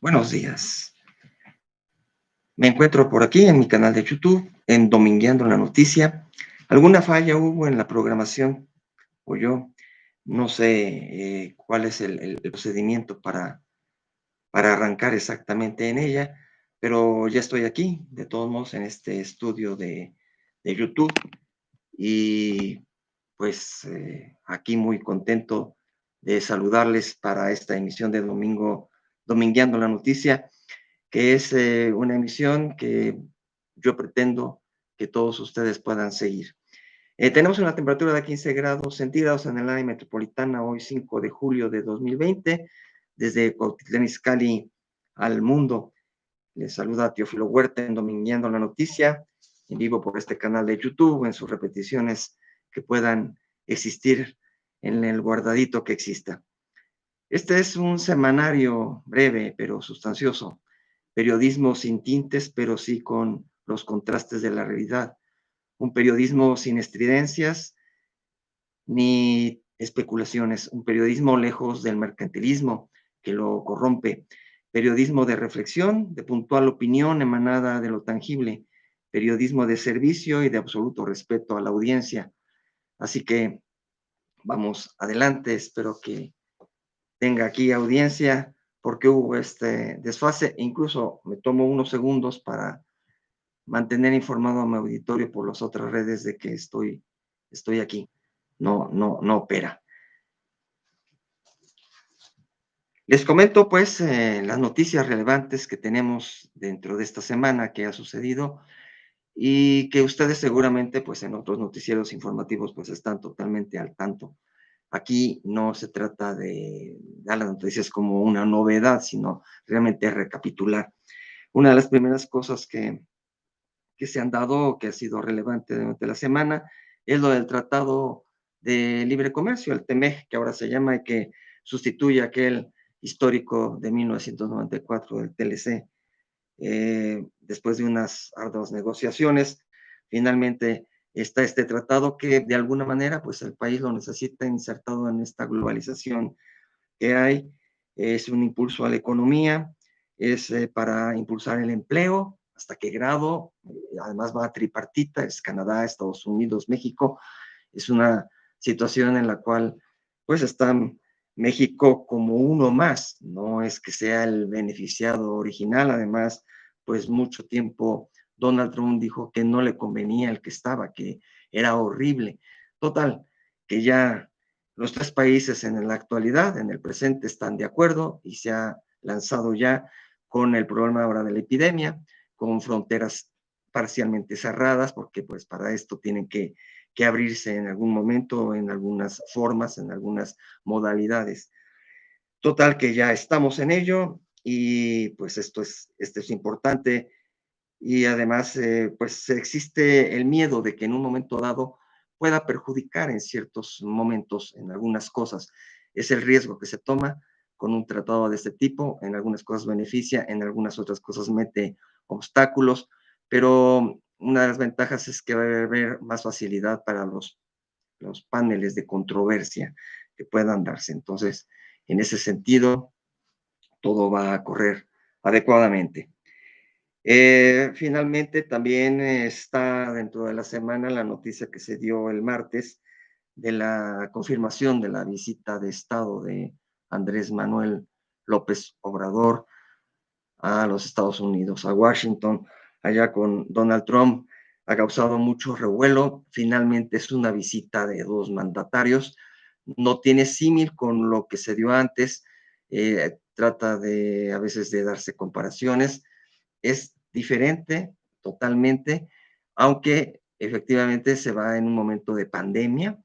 Buenos días. Me encuentro por aquí en mi canal de YouTube, en Domingueando la Noticia. ¿Alguna falla hubo en la programación? O yo no sé cuál es el procedimiento para arrancar exactamente en ella, pero ya estoy aquí, de todos modos, en este estudio de YouTube. Y pues aquí muy contento de saludarles para esta emisión de Domingueando la Noticia, que es una emisión que yo pretendo que todos ustedes puedan seguir. Tenemos una temperatura de 15 grados centígrados en el área metropolitana, hoy 5 de julio de 2020, desde Cuautitlán Izcalli al mundo. Les saluda Teófilo Huerta en Domingueando la Noticia, en vivo por este canal de YouTube, en sus repeticiones que puedan existir en el guardadito que exista. Este es un semanario breve pero sustancioso, periodismo sin tintes, pero sí con los contrastes de la realidad. Un periodismo sin estridencias ni especulaciones, un periodismo lejos del mercantilismo que lo corrompe, periodismo de reflexión, de puntual opinión emanada de lo tangible, periodismo de servicio y de absoluto respeto a la audiencia. Así que vamos adelante, espero que tenga aquí audiencia porque hubo este desfase. Incluso me tomo unos segundos para mantener informado a mi auditorio por las otras redes de que estoy aquí. No opera. Les comento pues las noticias relevantes que tenemos dentro de esta semana que ha sucedido y que ustedes seguramente pues en otros noticieros informativos pues están totalmente al tanto. Aquí no se trata de dar las noticias como una novedad, sino realmente recapitular. Una de las primeras cosas que se han dado, que ha sido relevante durante la semana, es lo del Tratado de Libre Comercio, el TEMEC, que ahora se llama y que sustituye aquel histórico de 1994 del TLC. Después de unas arduas negociaciones, finalmente está este tratado que de alguna manera pues el país lo necesita insertado en esta globalización que hay, es un impulso a la economía, es para impulsar el empleo, hasta qué grado, además va a tripartita, es Canadá, Estados Unidos, México, es una situación en la cual pues está México como uno más, no es que sea el beneficiado original, además pues mucho tiempo Donald Trump dijo que no le convenía el que estaba, que era horrible. Total, que ya los tres países en la actualidad, en el presente, están de acuerdo y se ha lanzado ya con el problema ahora de la epidemia, con fronteras parcialmente cerradas, porque pues para esto tienen que abrirse en algún momento, en algunas formas, en algunas modalidades. Total que ya estamos en ello y pues esto es importante y además pues existe el miedo de que en un momento dado pueda perjudicar en ciertos momentos en algunas cosas. Es el riesgo que se toma con un tratado de este tipo, en algunas cosas beneficia, en algunas otras cosas mete obstáculos, pero una de las ventajas es que va a haber más facilidad para los paneles de controversia que puedan darse. Entonces, en ese sentido, todo va a correr adecuadamente. Finalmente, también está dentro de la semana la noticia que se dio el martes de la confirmación de la visita de Estado de Andrés Manuel López Obrador a los Estados Unidos, a Washington, allá con Donald Trump. Ha causado mucho revuelo. Finalmente es una visita de dos mandatarios. No tiene símil con lo que se dio antes. Trata de a veces de darse comparaciones. Es diferente totalmente, aunque efectivamente se va en un momento de pandemia,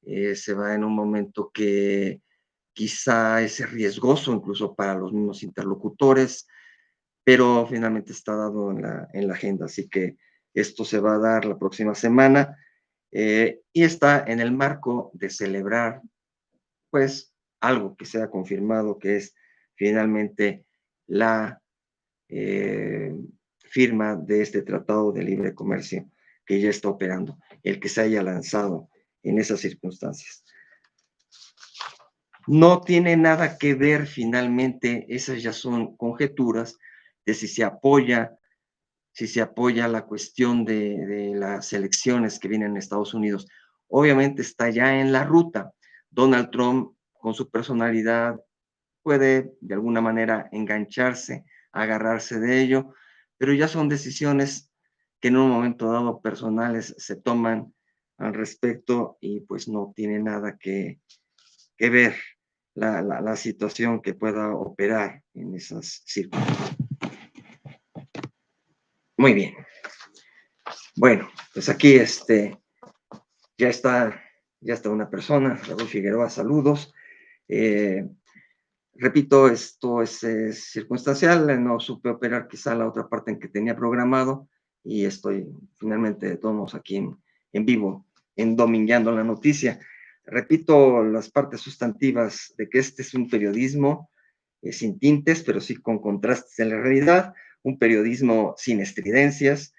se va en un momento que quizá es riesgoso incluso para los mismos interlocutores, pero finalmente está dado en la agenda, así que esto se va a dar la próxima semana y está en el marco de celebrar, pues, algo que sea confirmado, que es finalmente la eh, firma de este Tratado de Libre Comercio que ya está operando, el que se haya lanzado en esas circunstancias. No tiene nada que ver finalmente, esas ya son conjeturas de si se apoya la cuestión de las elecciones que vienen en Estados Unidos. Obviamente está ya en la ruta. Donald Trump, con su personalidad, puede de alguna manera engancharse, agarrarse de ello, pero ya son decisiones que en un momento dado personales se toman al respecto y pues no tiene nada que ver la situación que pueda operar en esas circunstancias. Muy bien. Bueno, pues aquí ya está, ya está una persona, Raúl Figueroa, saludos. Eh, Repito, esto es circunstancial, no supe operar quizá la otra parte en que tenía programado y estoy finalmente de todos modos aquí en vivo, endomingueando la noticia. Repito las partes sustantivas de que este es un periodismo sin tintes, pero sí con contrastes en la realidad, un periodismo sin estridencias,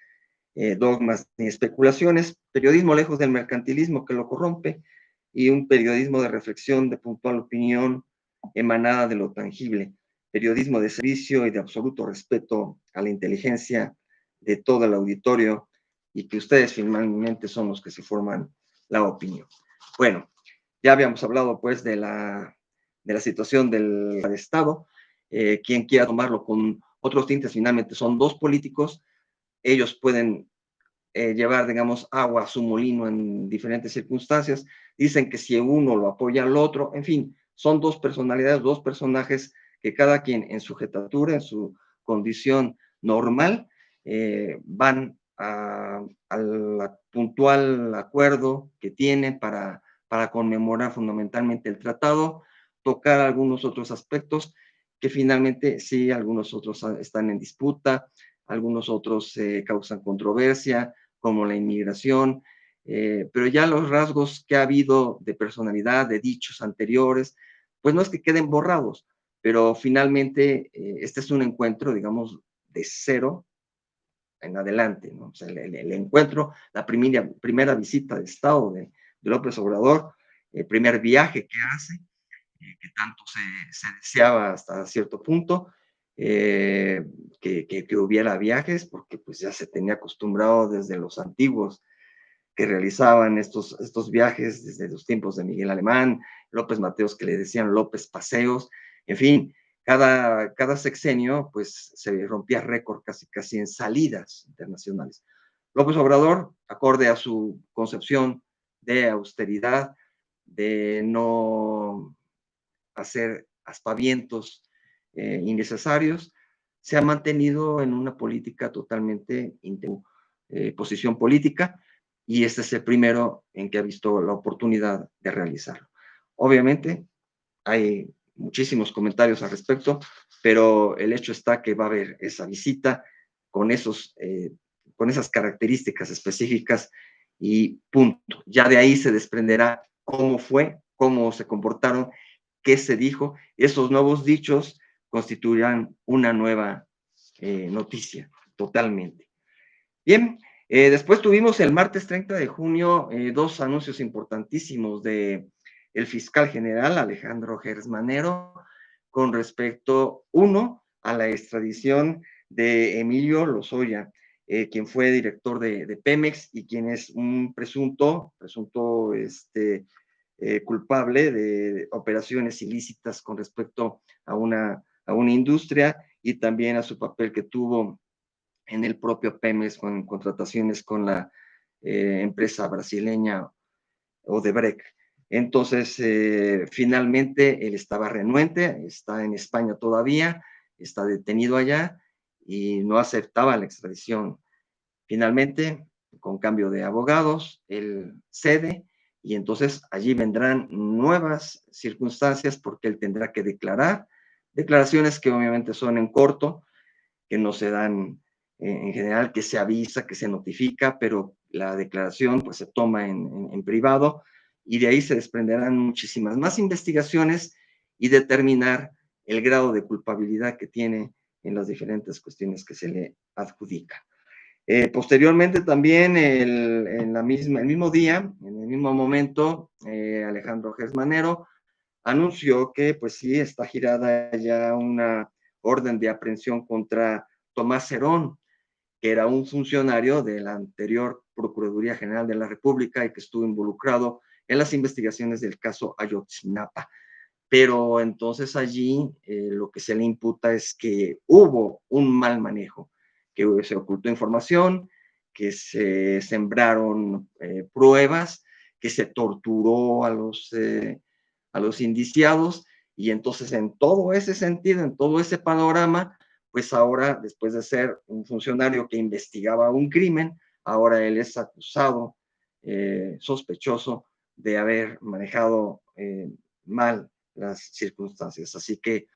dogmas ni especulaciones, periodismo lejos del mercantilismo que lo corrompe y un periodismo de reflexión, de puntual opinión emanada de lo tangible, periodismo de servicio y de absoluto respeto a la inteligencia de todo el auditorio y que ustedes finalmente son los que se forman la opinión. Bueno, ya habíamos hablado pues de la situación del Estado, quien quiera tomarlo con otros tintes, finalmente son dos políticos, ellos pueden llevar, digamos, agua a su molino en diferentes circunstancias. Dicen que si uno lo apoya al otro, en fin, son dos personalidades, dos personajes que cada quien en su jetatura, en su condición normal, van al puntual acuerdo que tienen para conmemorar fundamentalmente el tratado, tocar algunos otros aspectos que finalmente sí, algunos otros están en disputa, algunos otros causan controversia, como la inmigración, pero ya los rasgos que ha habido de personalidad, de dichos anteriores, pues no es que queden borrados, pero finalmente este es un encuentro, digamos, de cero en adelante, ¿no? O sea, el encuentro, la primera visita de Estado de López Obrador, el primer viaje que hace, que tanto se deseaba hasta cierto punto, que hubiera viajes, porque pues ya se tenía acostumbrado desde los antiguos que realizaban estos viajes desde los tiempos de Miguel Alemán, López Mateos, que le decían López Paseos, en fin, cada sexenio pues se rompía récord casi en salidas internacionales. López Obrador, acorde a su concepción de austeridad, de no hacer aspavientos innecesarios, se ha mantenido en una política totalmente posición política y este es el primero en que ha visto la oportunidad de realizarlo. Obviamente hay muchísimos comentarios al respecto, pero el hecho está que va a haber esa visita con, con esas características específicas y punto. Ya de ahí se desprenderá cómo fue, cómo se comportaron, qué se dijo. Esos nuevos dichos constituirán una nueva noticia, totalmente. Bien, después tuvimos el martes 30 de junio dos anuncios importantísimos de el fiscal general Alejandro Gersmanero con respecto, uno, a la extradición de Emilio Lozoya, quien fue director de Pemex y quien es un presunto culpable de operaciones ilícitas con respecto a una industria y también a su papel que tuvo en el propio Pemex con contrataciones con la empresa brasileña Odebrecht. Entonces, finalmente él estaba renuente, está en España todavía, está detenido allá y no aceptaba la extradición. Finalmente, con cambio de abogados, él cede y entonces allí vendrán nuevas circunstancias porque él tendrá que declarar declaraciones que obviamente son en corto, que no se dan en general, que se avisa, que se notifica, pero la declaración pues se toma en privado y de ahí se desprenderán muchísimas más investigaciones y determinar el grado de culpabilidad que tiene en las diferentes cuestiones que se le adjudica. Posteriormente también el mismo día, en el mismo momento, Alejandro Gersmanero anunció que pues sí está girada ya una orden de aprehensión contra Tomás Herón, que era un funcionario de la anterior Procuraduría General de la República y que estuvo involucrado en las investigaciones del caso Ayotzinapa. Pero entonces allí lo que se le imputa es que hubo un mal manejo, que se ocultó información, que se sembraron pruebas, que se torturó a los indiciados, y entonces en todo ese sentido, en todo ese panorama, pues ahora, después de ser un funcionario que investigaba un crimen, ahora él es acusado, sospechoso de haber manejado mal las circunstancias. Así que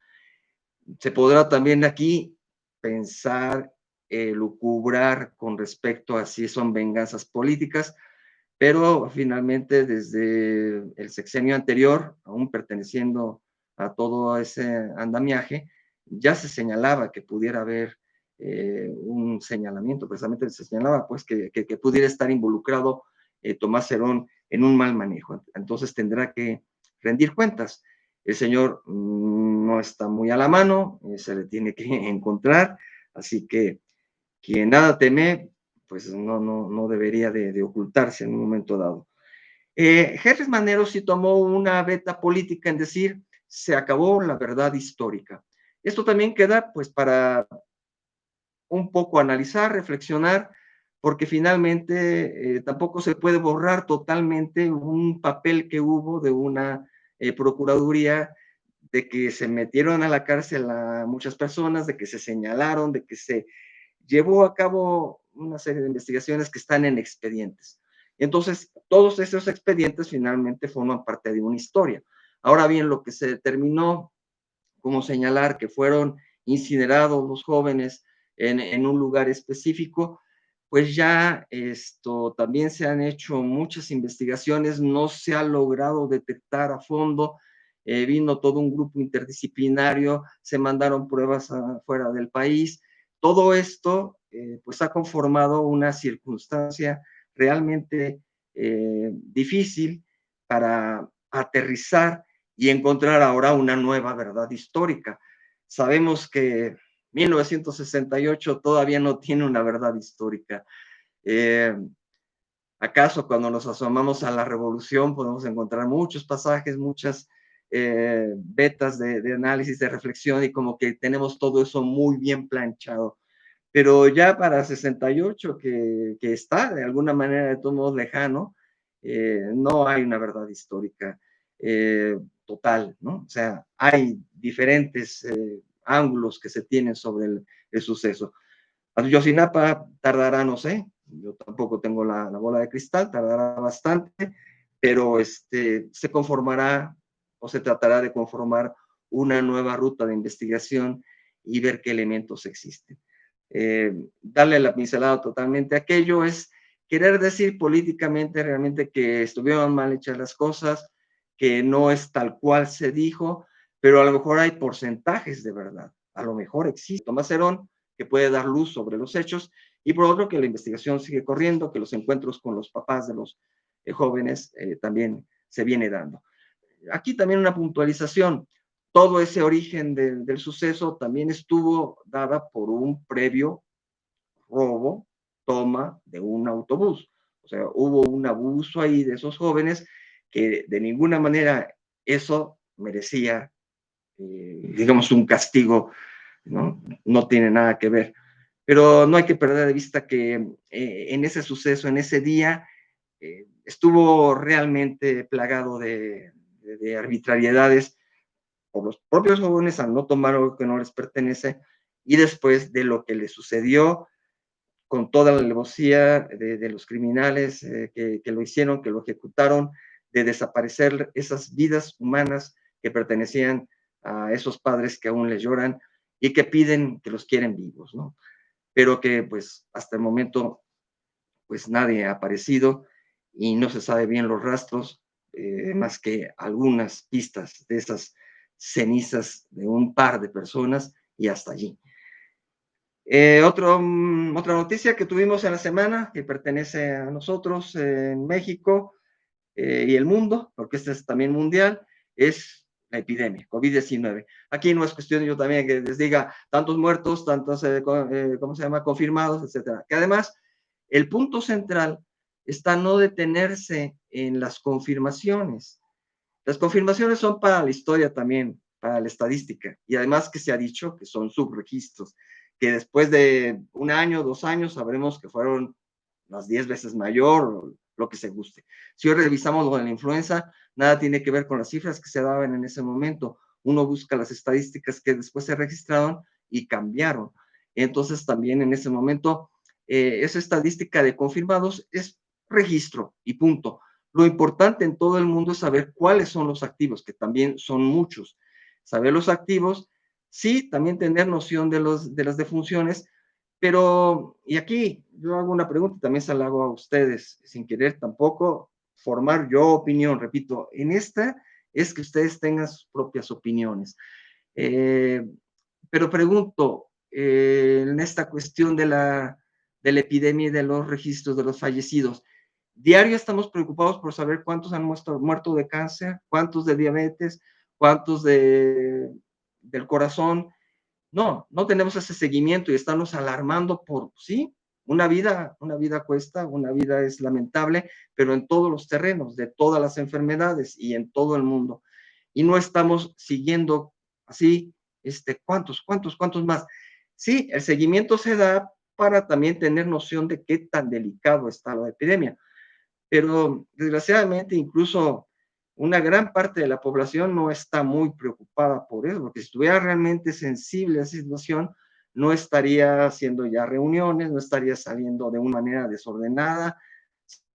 se podrá también aquí pensar, lucubrar con respecto a si son venganzas políticas, pero finalmente desde el sexenio anterior, aún perteneciendo a todo ese andamiaje, ya se señalaba que pudiera haber un señalamiento, precisamente se señalaba pues que pudiera estar involucrado Tomás Herón en un mal manejo. Entonces tendrá que rendir cuentas. El señor no está muy a la mano, se le tiene que encontrar, así que quien nada teme, pues no debería de ocultarse en un momento dado. Jerez Manero sí tomó una veta política en decir, se acabó la verdad histórica. Esto también queda pues para un poco analizar, reflexionar, porque finalmente tampoco se puede borrar totalmente un papel que hubo de una procuraduría, de que se metieron a la cárcel a muchas personas, de que se señalaron, de que se llevó a cabo una serie de investigaciones que están en expedientes. Entonces, todos esos expedientes finalmente forman parte de una historia. Ahora bien, lo que se determinó como señalar que fueron incinerados los jóvenes un lugar específico, pues ya esto también se han hecho muchas investigaciones, no se ha logrado detectar a fondo, vino todo un grupo interdisciplinario, se mandaron pruebas fuera del país, todo esto pues ha conformado una circunstancia realmente difícil para aterrizar y encontrar ahora una nueva verdad histórica. Sabemos que 1968 todavía no tiene una verdad histórica. Eh, ¿Acaso cuando nos asomamos a la revolución podemos encontrar muchos pasajes, muchas vetas de análisis, de reflexión y como que tenemos todo eso muy bien planchado? Pero ya para 68, que está de alguna manera de todos modos lejano, no hay una verdad histórica total, ¿no? O sea, hay diferentes ángulos que se tienen sobre el suceso. Ayotzinapa tardará, no sé, yo tampoco tengo la bola de cristal, tardará bastante, pero se conformará o se tratará de conformar una nueva ruta de investigación y ver qué elementos existen. Darle la pincelada totalmente a aquello es querer decir políticamente realmente que estuvieron mal hechas las cosas, que no es tal cual se dijo, pero a lo mejor hay porcentajes de verdad, a lo mejor existe. Tomás Herón, que puede dar luz sobre los hechos, y por otro que la investigación sigue corriendo, que los encuentros con los papás de los jóvenes también se viene dando. Aquí también una puntualización, todo ese origen del suceso también estuvo dada por un previo robo, toma de un autobús. O sea, hubo un abuso ahí de esos jóvenes que de ninguna manera eso merecía, digamos, un castigo, ¿no? No tiene nada que ver. Pero no hay que perder de vista que en ese suceso, en ese día, estuvo realmente plagado de arbitrariedades por los propios jóvenes al no tomar algo que no les pertenece y después de lo que les sucedió con toda la alevosía de los criminales que lo hicieron, que lo ejecutaron, de desaparecer esas vidas humanas que pertenecían a esos padres que aún les lloran y que piden que los quieren vivos, ¿no? Pero que pues hasta el momento pues nadie ha aparecido y no se sabe bien los rastros, más que algunas pistas de esas cenizas de un par de personas y hasta allí. Otra noticia que tuvimos en la semana, que pertenece a nosotros en México y el mundo, porque este es también mundial, es la epidemia, COVID-19. Aquí no es cuestión yo también que les diga tantos muertos, tantos, ¿cómo se llama?, confirmados, etcétera. Que además, el punto central está no detenerse en las confirmaciones. Las confirmaciones son para la historia también, para la estadística, y además que se ha dicho que son subregistros, que después de un año, 2 años, sabremos que fueron unas 10 veces mayor, lo que se guste. Si hoy revisamos lo de la influenza, nada tiene que ver con las cifras que se daban en ese momento. Uno busca las estadísticas que después se registraron y cambiaron. Entonces, también en ese momento, esa estadística de confirmados es registro y punto. Lo importante en todo el mundo es saber cuáles son los activos, que también son muchos. Saber los activos, sí, también tener noción de las defunciones, pero, y aquí yo hago una pregunta, también se la hago a ustedes, sin querer tampoco formar yo opinión, repito, en esta es que ustedes tengan sus propias opiniones. Eh, pero pregunto, en esta cuestión de la epidemia y de los registros de los fallecidos, diario estamos preocupados por saber cuántos han muerto de cáncer, cuántos de diabetes, cuántos del corazón. No, no tenemos ese seguimiento y estamos alarmando por, sí, una vida cuesta, una vida es lamentable, pero en todos los terrenos, de todas las enfermedades y en todo el mundo. Y no estamos siguiendo así, cuántos más. Sí, el seguimiento se da para también tener noción de qué tan delicado está la epidemia, pero desgraciadamente incluso una gran parte de la población no está muy preocupada por eso, porque si estuviera realmente sensible a esa situación, no estaría haciendo ya reuniones, no estaría saliendo de una manera desordenada,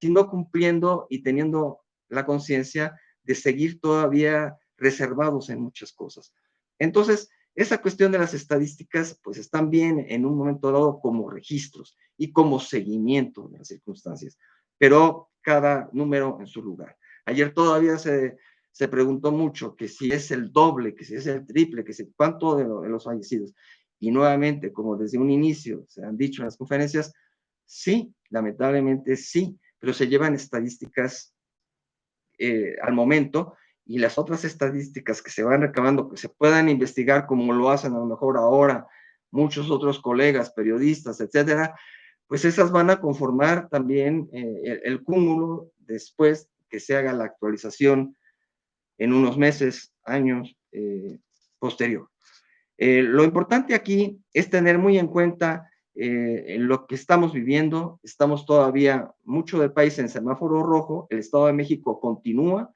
sino cumpliendo y teniendo la conciencia de seguir todavía reservados en muchas cosas. Entonces, esa cuestión de las estadísticas, pues están bien en un momento dado como registros y como seguimiento de las circunstancias, pero cada número en su lugar. Ayer todavía se preguntó mucho que si es el doble, que si es el triple, que si cuánto de los fallecidos. Y nuevamente, como desde un inicio se han dicho en las conferencias, sí, lamentablemente sí, pero se llevan estadísticas al momento y las otras estadísticas que se van recabando, que se puedan investigar como lo hacen a lo mejor ahora muchos otros colegas, periodistas, etcétera, pues esas van a conformar también el cúmulo después que se haga la actualización en unos meses, años posterior. Lo importante aquí es tener muy en cuenta en lo que estamos viviendo. Estamos todavía mucho del país en semáforo rojo, el Estado de México continúa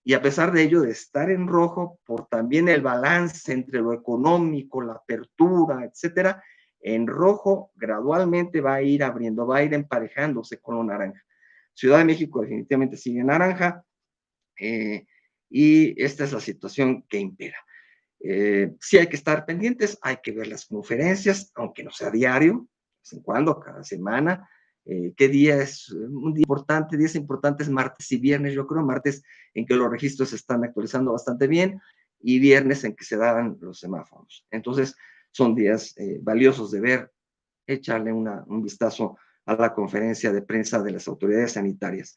y a pesar de ello, de estar en rojo por también el balance entre lo económico, la apertura, etcétera, en rojo gradualmente va a ir abriendo, va a ir emparejándose con lo naranja. Ciudad de México definitivamente sigue en naranja eh, y esta es la situación que impera. Sí hay que estar pendientes, hay que ver las conferencias, aunque no sea diario, de vez en cuando, cada semana. ¿Qué día es un día importante? Días importantes, martes y viernes, yo creo, martes en que los registros se están actualizando bastante bien y viernes en que se dan los semáforos. Entonces, son días valiosos de ver, echarle un vistazo a la conferencia de prensa de las autoridades sanitarias.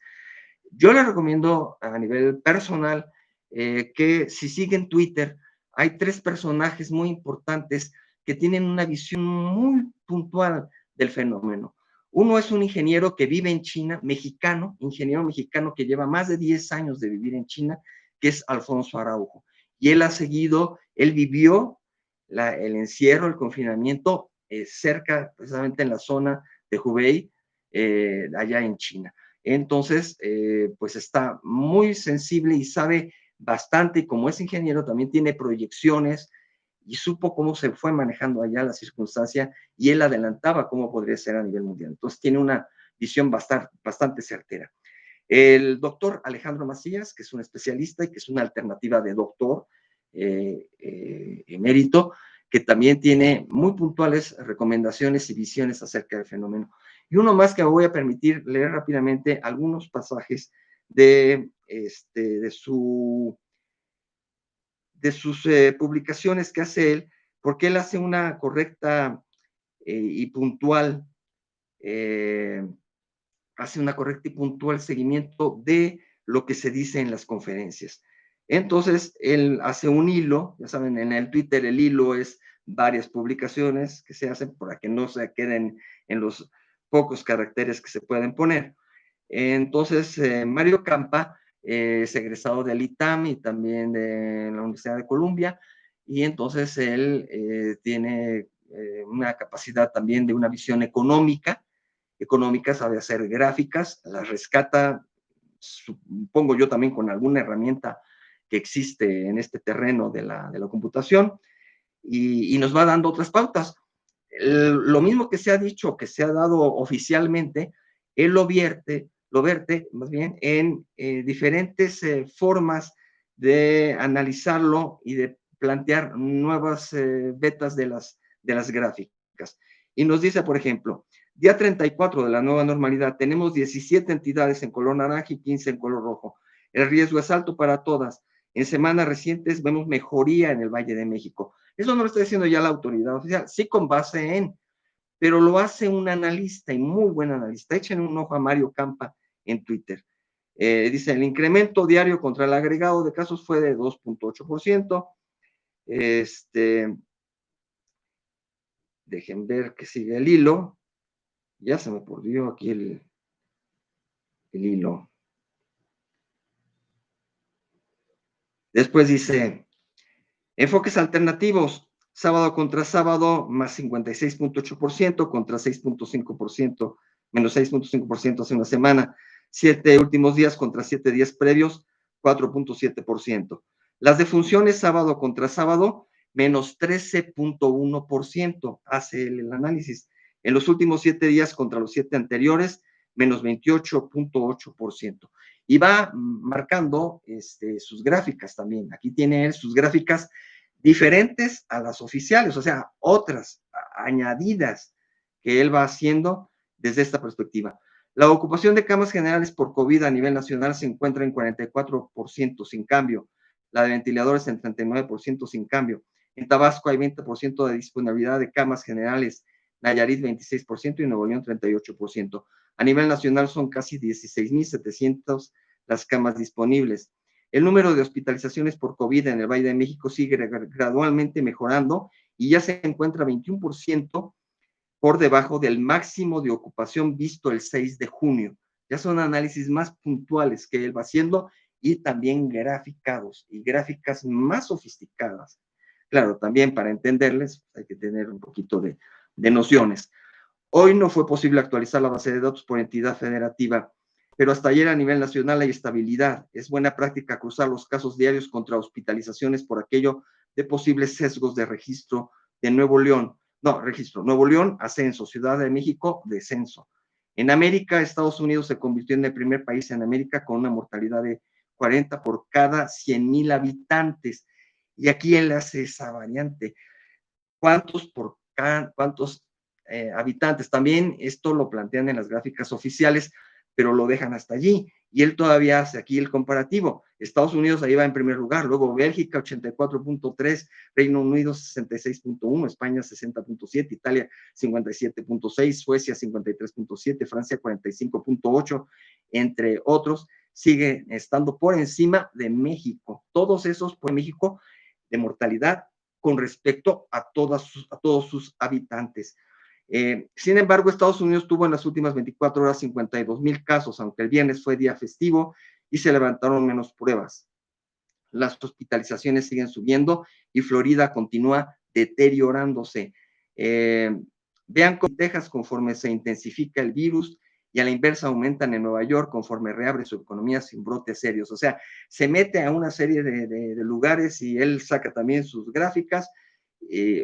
Yo le recomiendo a nivel personal que si siguen Twitter, hay 3 personajes muy importantes que tienen una visión muy puntual del fenómeno. Uno es un ingeniero que vive en China, mexicano, ingeniero mexicano que lleva más de 10 años de vivir en China, que es Alfonso Araujo. Y él ha seguido, él vivió el encierro, el confinamiento cerca, precisamente en la zona de Hubei, allá en China. Entonces, pues está muy sensible y sabe bastante, y como es ingeniero, también tiene proyecciones y supo cómo se fue manejando allá la circunstancia y él adelantaba cómo podría ser a nivel mundial. Entonces, tiene una visión bastante certera. El doctor Alejandro Macías, que es un especialista y que es una alternativa de doctor emérito, que también tiene muy puntuales recomendaciones y visiones acerca del fenómeno. Y uno más que me voy a permitir leer rápidamente algunos pasajes de, de sus publicaciones que hace él, porque él hace una correcta y puntual eh, hace una correcta y puntual seguimiento de lo que se dice en las conferencias. Entonces, él hace un hilo, ya saben, en el Twitter el hilo es varias publicaciones que se hacen para que no se queden en los pocos caracteres que se pueden poner. Entonces, Mario Campa es egresado del ITAM y también de la Universidad de Columbia, y entonces él tiene una capacidad también de una visión económica, sabe hacer gráficas, las rescata, supongo yo también con alguna herramienta que existe en este terreno de la computación, y nos va dando otras pautas. Lo mismo que se ha dicho, que se ha dado oficialmente, él lo verte más bien en diferentes formas de analizarlo y de plantear nuevas betas de las gráficas. Y nos dice, por ejemplo, día 34 de la nueva normalidad, tenemos 17 entidades en color naranja y 15 en color rojo. El riesgo es alto para todas. En semanas recientes vemos mejoría en el Valle de México. Eso no lo está diciendo ya la autoridad oficial, sí con base en, pero lo hace un analista y muy buen analista. Echen un ojo a Mario Campa en Twitter. Dice, el incremento diario contra el agregado de casos fue de 2.8%. Dejen ver que sigue el hilo. Ya se me perdió aquí el hilo. Después dice, enfoques alternativos, sábado contra sábado, más 56.8% contra 6.5%, menos 6.5% hace una semana. 7 últimos días contra 7 días previos, 4.7%. Las defunciones sábado contra sábado, menos 13.1%, hace el análisis. En los últimos 7 días contra los 7 anteriores, menos 28.8%. Y va marcando sus gráficas también. Aquí tiene él sus gráficas diferentes a las oficiales, o sea, otras añadidas que él va haciendo desde esta perspectiva. La ocupación de camas generales por COVID a nivel nacional se encuentra en 44% sin cambio, la de ventiladores en 39% sin cambio. En Tabasco hay 20% de disponibilidad de camas generales, Nayarit 26% y Nuevo León 38%. A nivel nacional son casi 16.700 las camas disponibles. El número de hospitalizaciones por COVID en el Valle de México sigue gradualmente mejorando y ya se encuentra 21% por debajo del máximo de ocupación visto el 6 de junio. Ya son análisis más puntuales que él va haciendo y también graficados y gráficas más sofisticadas. Claro, también para entenderles hay que tener un poquito de nociones. Hoy no fue posible actualizar la base de datos por entidad federativa, pero hasta ayer a nivel nacional hay estabilidad. Es buena práctica cruzar los casos diarios contra hospitalizaciones por aquello de posibles sesgos de registro de Nuevo León. No, registro. Nuevo León, ascenso. Ciudad de México, descenso. En América, Estados Unidos se convirtió en el primer país en América con una mortalidad de 40 por cada 100,000 habitantes. Y aquí él hace esa variante. ¿Cuántos habitantes? También esto lo plantean en las gráficas oficiales, pero lo dejan hasta allí. Y él todavía hace aquí el comparativo. Estados Unidos ahí va en primer lugar, luego Bélgica 84.3, Reino Unido 66.1, España 60.7, Italia 57.6, Suecia 53.7, Francia 45.8, entre otros, sigue estando por encima de México. Todos esos por México de mortalidad con respecto a todos sus habitantes. Sin embargo, Estados Unidos tuvo en las últimas 24 horas 52,000 casos, aunque el viernes fue día festivo y se levantaron menos pruebas. Las hospitalizaciones siguen subiendo y Florida continúa deteriorándose. Vean cómo Texas, conforme se intensifica el virus, y a la inversa aumentan en Nueva York conforme reabre su economía sin brotes serios. O sea, se mete a una serie de lugares y él saca también sus gráficas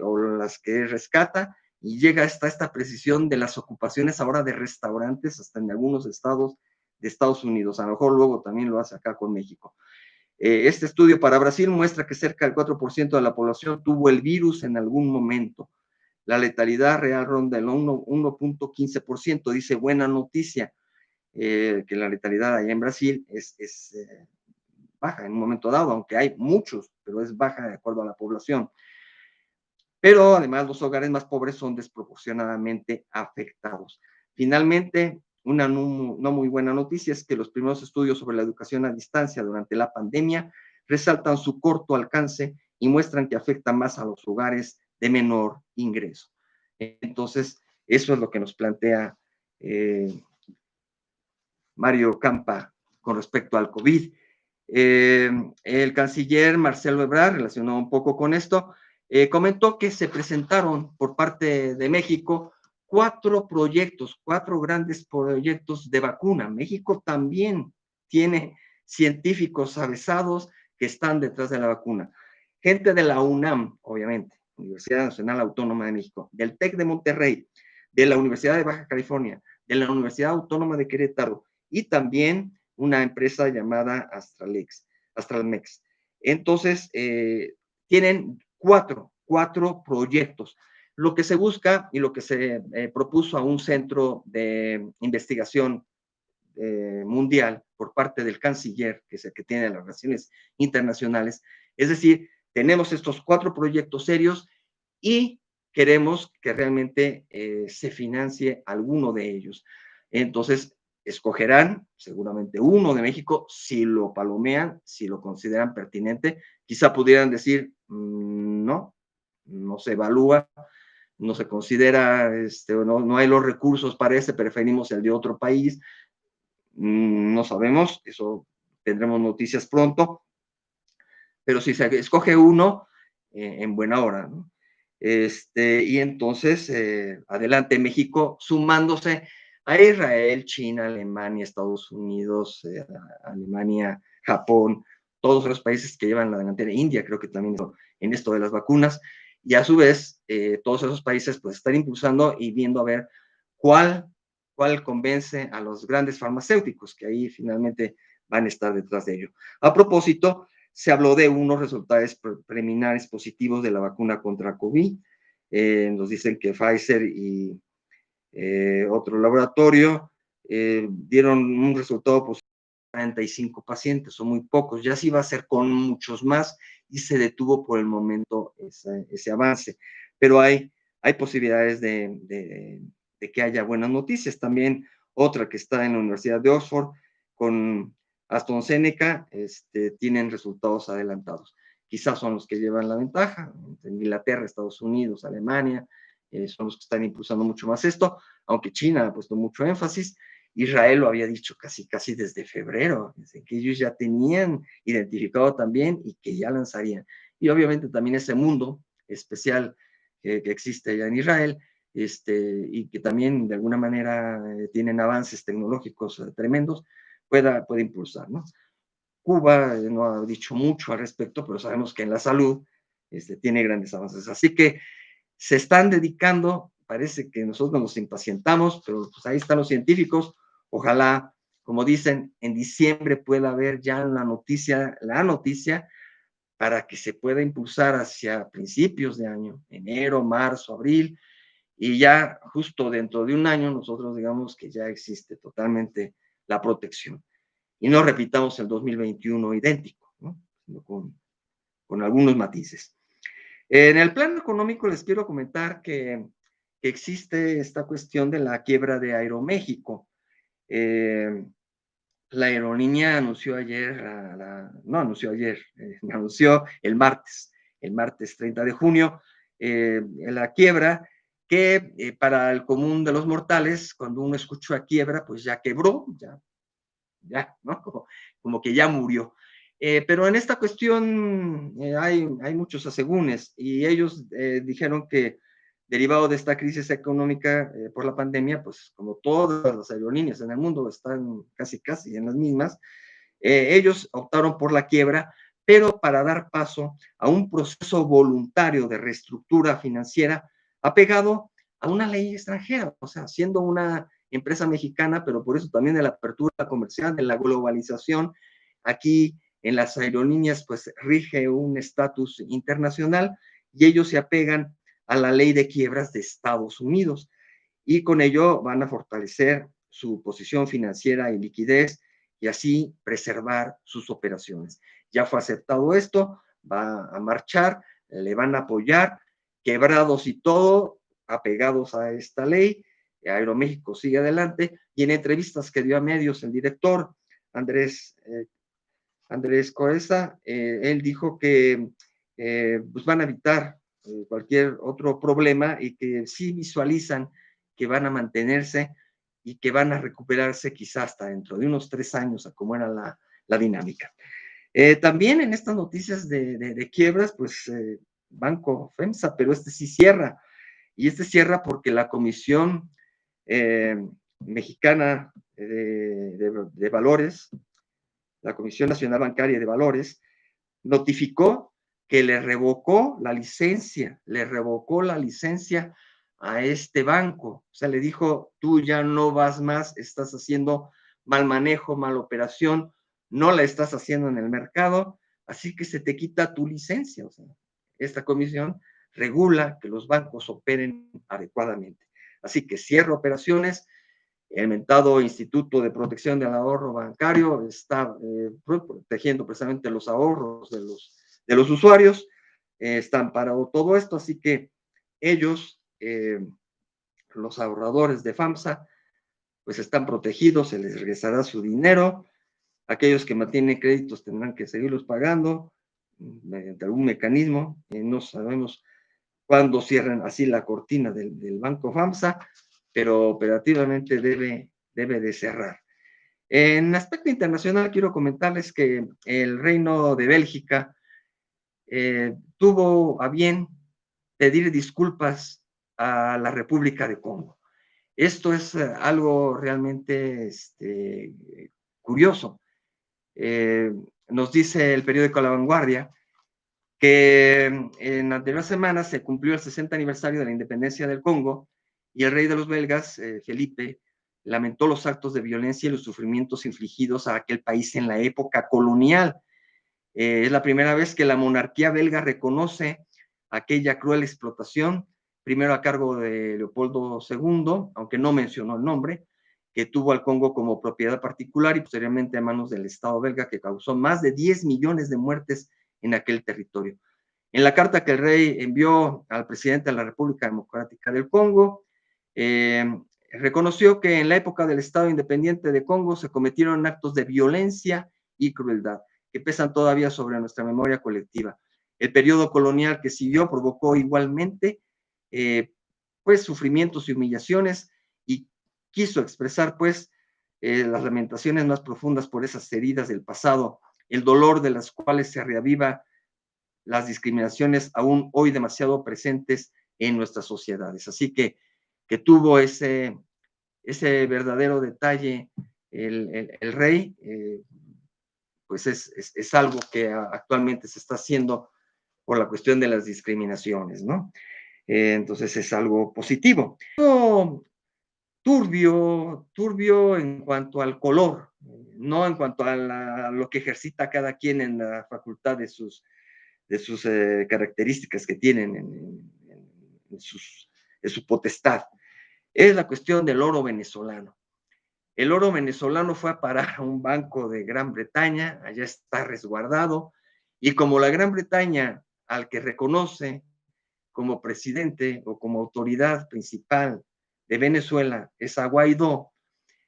o las que rescata y llega hasta esta precisión de las ocupaciones ahora de restaurantes hasta en algunos estados de Estados Unidos. A lo mejor luego también lo hace acá con México. Este estudio para Brasil muestra que cerca del 4% de la población tuvo el virus en algún momento. La letalidad real ronda el 1.15%. Dice, buena noticia, que la letalidad allá en Brasil es baja en un momento dado, aunque hay muchos, pero es baja de acuerdo a la población. Pero además los hogares más pobres son desproporcionadamente afectados. Finalmente, una no muy buena noticia es que los primeros estudios sobre la educación a distancia durante la pandemia resaltan su corto alcance y muestran que afecta más a los hogares de menor ingreso. Entonces, eso es lo que nos plantea Mario Campa con respecto al COVID. El canciller Marcelo Ebrard, relacionado un poco con esto, comentó que se presentaron por parte de México 4 grandes proyectos de vacuna. México también tiene científicos avesados que están detrás de la vacuna. Gente de la UNAM, obviamente, Universidad Nacional Autónoma de México, del TEC de Monterrey, de la Universidad de Baja California, de la Universidad Autónoma de Querétaro y también una empresa llamada Astralmex. Entonces, tienen cuatro proyectos. Lo que se busca y lo que se propuso a un centro de investigación mundial por parte del canciller, que es el que tiene las relaciones internacionales, es decir, tenemos estos 4 proyectos serios y queremos que realmente se financie alguno de ellos. Entonces, escogerán seguramente uno de México, si lo palomean, si lo consideran pertinente, quizá pudieran decir, no, no se evalúa, no se considera, no hay los recursos para ese, preferimos el de otro país, no sabemos, eso tendremos noticias pronto, pero si se escoge uno, en buena hora, ¿no? Y entonces, adelante México, sumándose a Israel, China, Alemania, Estados Unidos, Alemania, Japón, todos los países que llevan la delantera, India creo que también en esto de las vacunas, y a su vez, todos esos países pues están impulsando y viendo a ver cuál convence a los grandes farmacéuticos, que ahí finalmente van a estar detrás de ello. A propósito, se habló de unos resultados preliminares positivos de la vacuna contra COVID. Nos dicen que Pfizer y otro laboratorio dieron un resultado positivo a 45 pacientes, son muy pocos. Ya se iba a hacer con muchos más y se detuvo por el momento ese avance. Pero hay posibilidades de que haya buenas noticias. También otra que está en la Universidad de Oxford con AstraZeneca, tienen resultados adelantados. Quizás son los que llevan la ventaja, en Inglaterra, Estados Unidos, Alemania, son los que están impulsando mucho más esto, aunque China ha puesto mucho énfasis. Israel lo había dicho casi desde febrero, desde que ellos ya tenían identificado también y que ya lanzarían. Y obviamente también ese mundo especial que existe allá en Israel, y que también de alguna manera tienen avances tecnológicos tremendos, puede impulsar, ¿no? Cuba no ha dicho mucho al respecto, pero sabemos que en la salud tiene grandes avances. Así que se están dedicando, parece que nosotros nos impacientamos, pero pues ahí están los científicos. Ojalá, como dicen, en diciembre pueda haber ya la noticia para que se pueda impulsar hacia principios de año, enero, marzo, abril, y ya justo dentro de un año nosotros digamos que ya existe totalmente la protección. Y no repitamos el 2021 idéntico, ¿no? Sino con algunos matices. En el plano económico les quiero comentar que existe esta cuestión de la quiebra de Aeroméxico. La aerolínea anunció ayer, anunció el martes 30 de junio, la quiebra que para el común de los mortales, cuando uno escucha quiebra, pues ya quebró, ya, ¿no? Como que ya murió. Pero en esta cuestión hay muchos asegúnes y ellos dijeron que derivado de esta crisis económica por la pandemia, pues como todas las aerolíneas en el mundo están casi en las mismas, ellos optaron por la quiebra, pero para dar paso a un proceso voluntario de reestructura financiera apegado a una ley extranjera, o sea, siendo una empresa mexicana, pero por eso también de la apertura comercial, de la globalización, aquí en las aerolíneas pues rige un estatus internacional y ellos se apegan a la ley de quiebras de Estados Unidos y con ello van a fortalecer su posición financiera y liquidez y así preservar sus operaciones. Ya fue aceptado esto, va a marchar, le van a apoyar, quebrados y todo, apegados a esta ley. Aeroméxico sigue adelante y en entrevistas que dio a medios el director Andrés Andrés Coesa, él dijo que pues van a evitar cualquier otro problema y que sí visualizan que van a mantenerse y que van a recuperarse quizás hasta dentro de unos 3 años a como era la dinámica. También en estas noticias de quiebras, pues Banco FEMSA, pero este sí cierra, y este cierra porque la Comisión eh, Mexicana de Valores, la Comisión Nacional Bancaria de Valores, notificó que le revocó la licencia a este banco. O sea, le dijo, tú ya no vas más, estás haciendo mal manejo, mala operación, no la estás haciendo en el mercado, así que se te quita tu licencia. O sea, esta comisión regula que los bancos operen adecuadamente. Así que cierra operaciones. El mentado Instituto de Protección del Ahorro Bancario está protegiendo precisamente los ahorros de los usuarios, está amparado todo esto, así que ellos, los ahorradores de FAMSA, pues están protegidos, se les regresará su dinero, aquellos que mantienen créditos tendrán que seguirlos pagando mediante algún mecanismo, no sabemos cuándo cierran así la cortina del banco FAMSA, pero operativamente debe de cerrar. En aspecto internacional, quiero comentarles que el Reino de Bélgica tuvo a bien pedir disculpas a la República de Congo. Esto es algo realmente curioso. Nos dice el periódico La Vanguardia que en la anterior semana se cumplió el 60 aniversario de la independencia del Congo y el rey de los belgas, Felipe, lamentó los actos de violencia y los sufrimientos infligidos a aquel país en la época colonial. Es la primera vez que la monarquía belga reconoce aquella cruel explotación, primero a cargo de Leopoldo II, aunque no mencionó el nombre, que tuvo al Congo como propiedad particular y posteriormente a manos del Estado belga, que causó más de 10 millones de muertes en aquel territorio. En la carta que el rey envió al presidente de la República Democrática del Congo, reconoció que en la época del Estado Independiente de Congo se cometieron actos de violencia y crueldad que pesan todavía sobre nuestra memoria colectiva. El periodo colonial que siguió provocó igualmente pues sufrimientos y humillaciones y quiso expresar pues las lamentaciones más profundas por esas heridas del pasado, el dolor de las cuales se reaviva las discriminaciones aún hoy demasiado presentes en nuestras sociedades. Así que tuvo ese verdadero detalle el rey, pues es algo que actualmente se está haciendo por la cuestión de las discriminaciones, ¿no? Entonces es algo positivo. Turbio en cuanto al color, no en cuanto a lo que ejercita cada quien en la facultad de sus características que tienen en su potestad. Es la cuestión del oro venezolano. El oro venezolano fue a parar a un banco de Gran Bretaña, allá está resguardado, y como la Gran Bretaña al que reconoce como presidente o como autoridad principal de Venezuela es a Guaidó,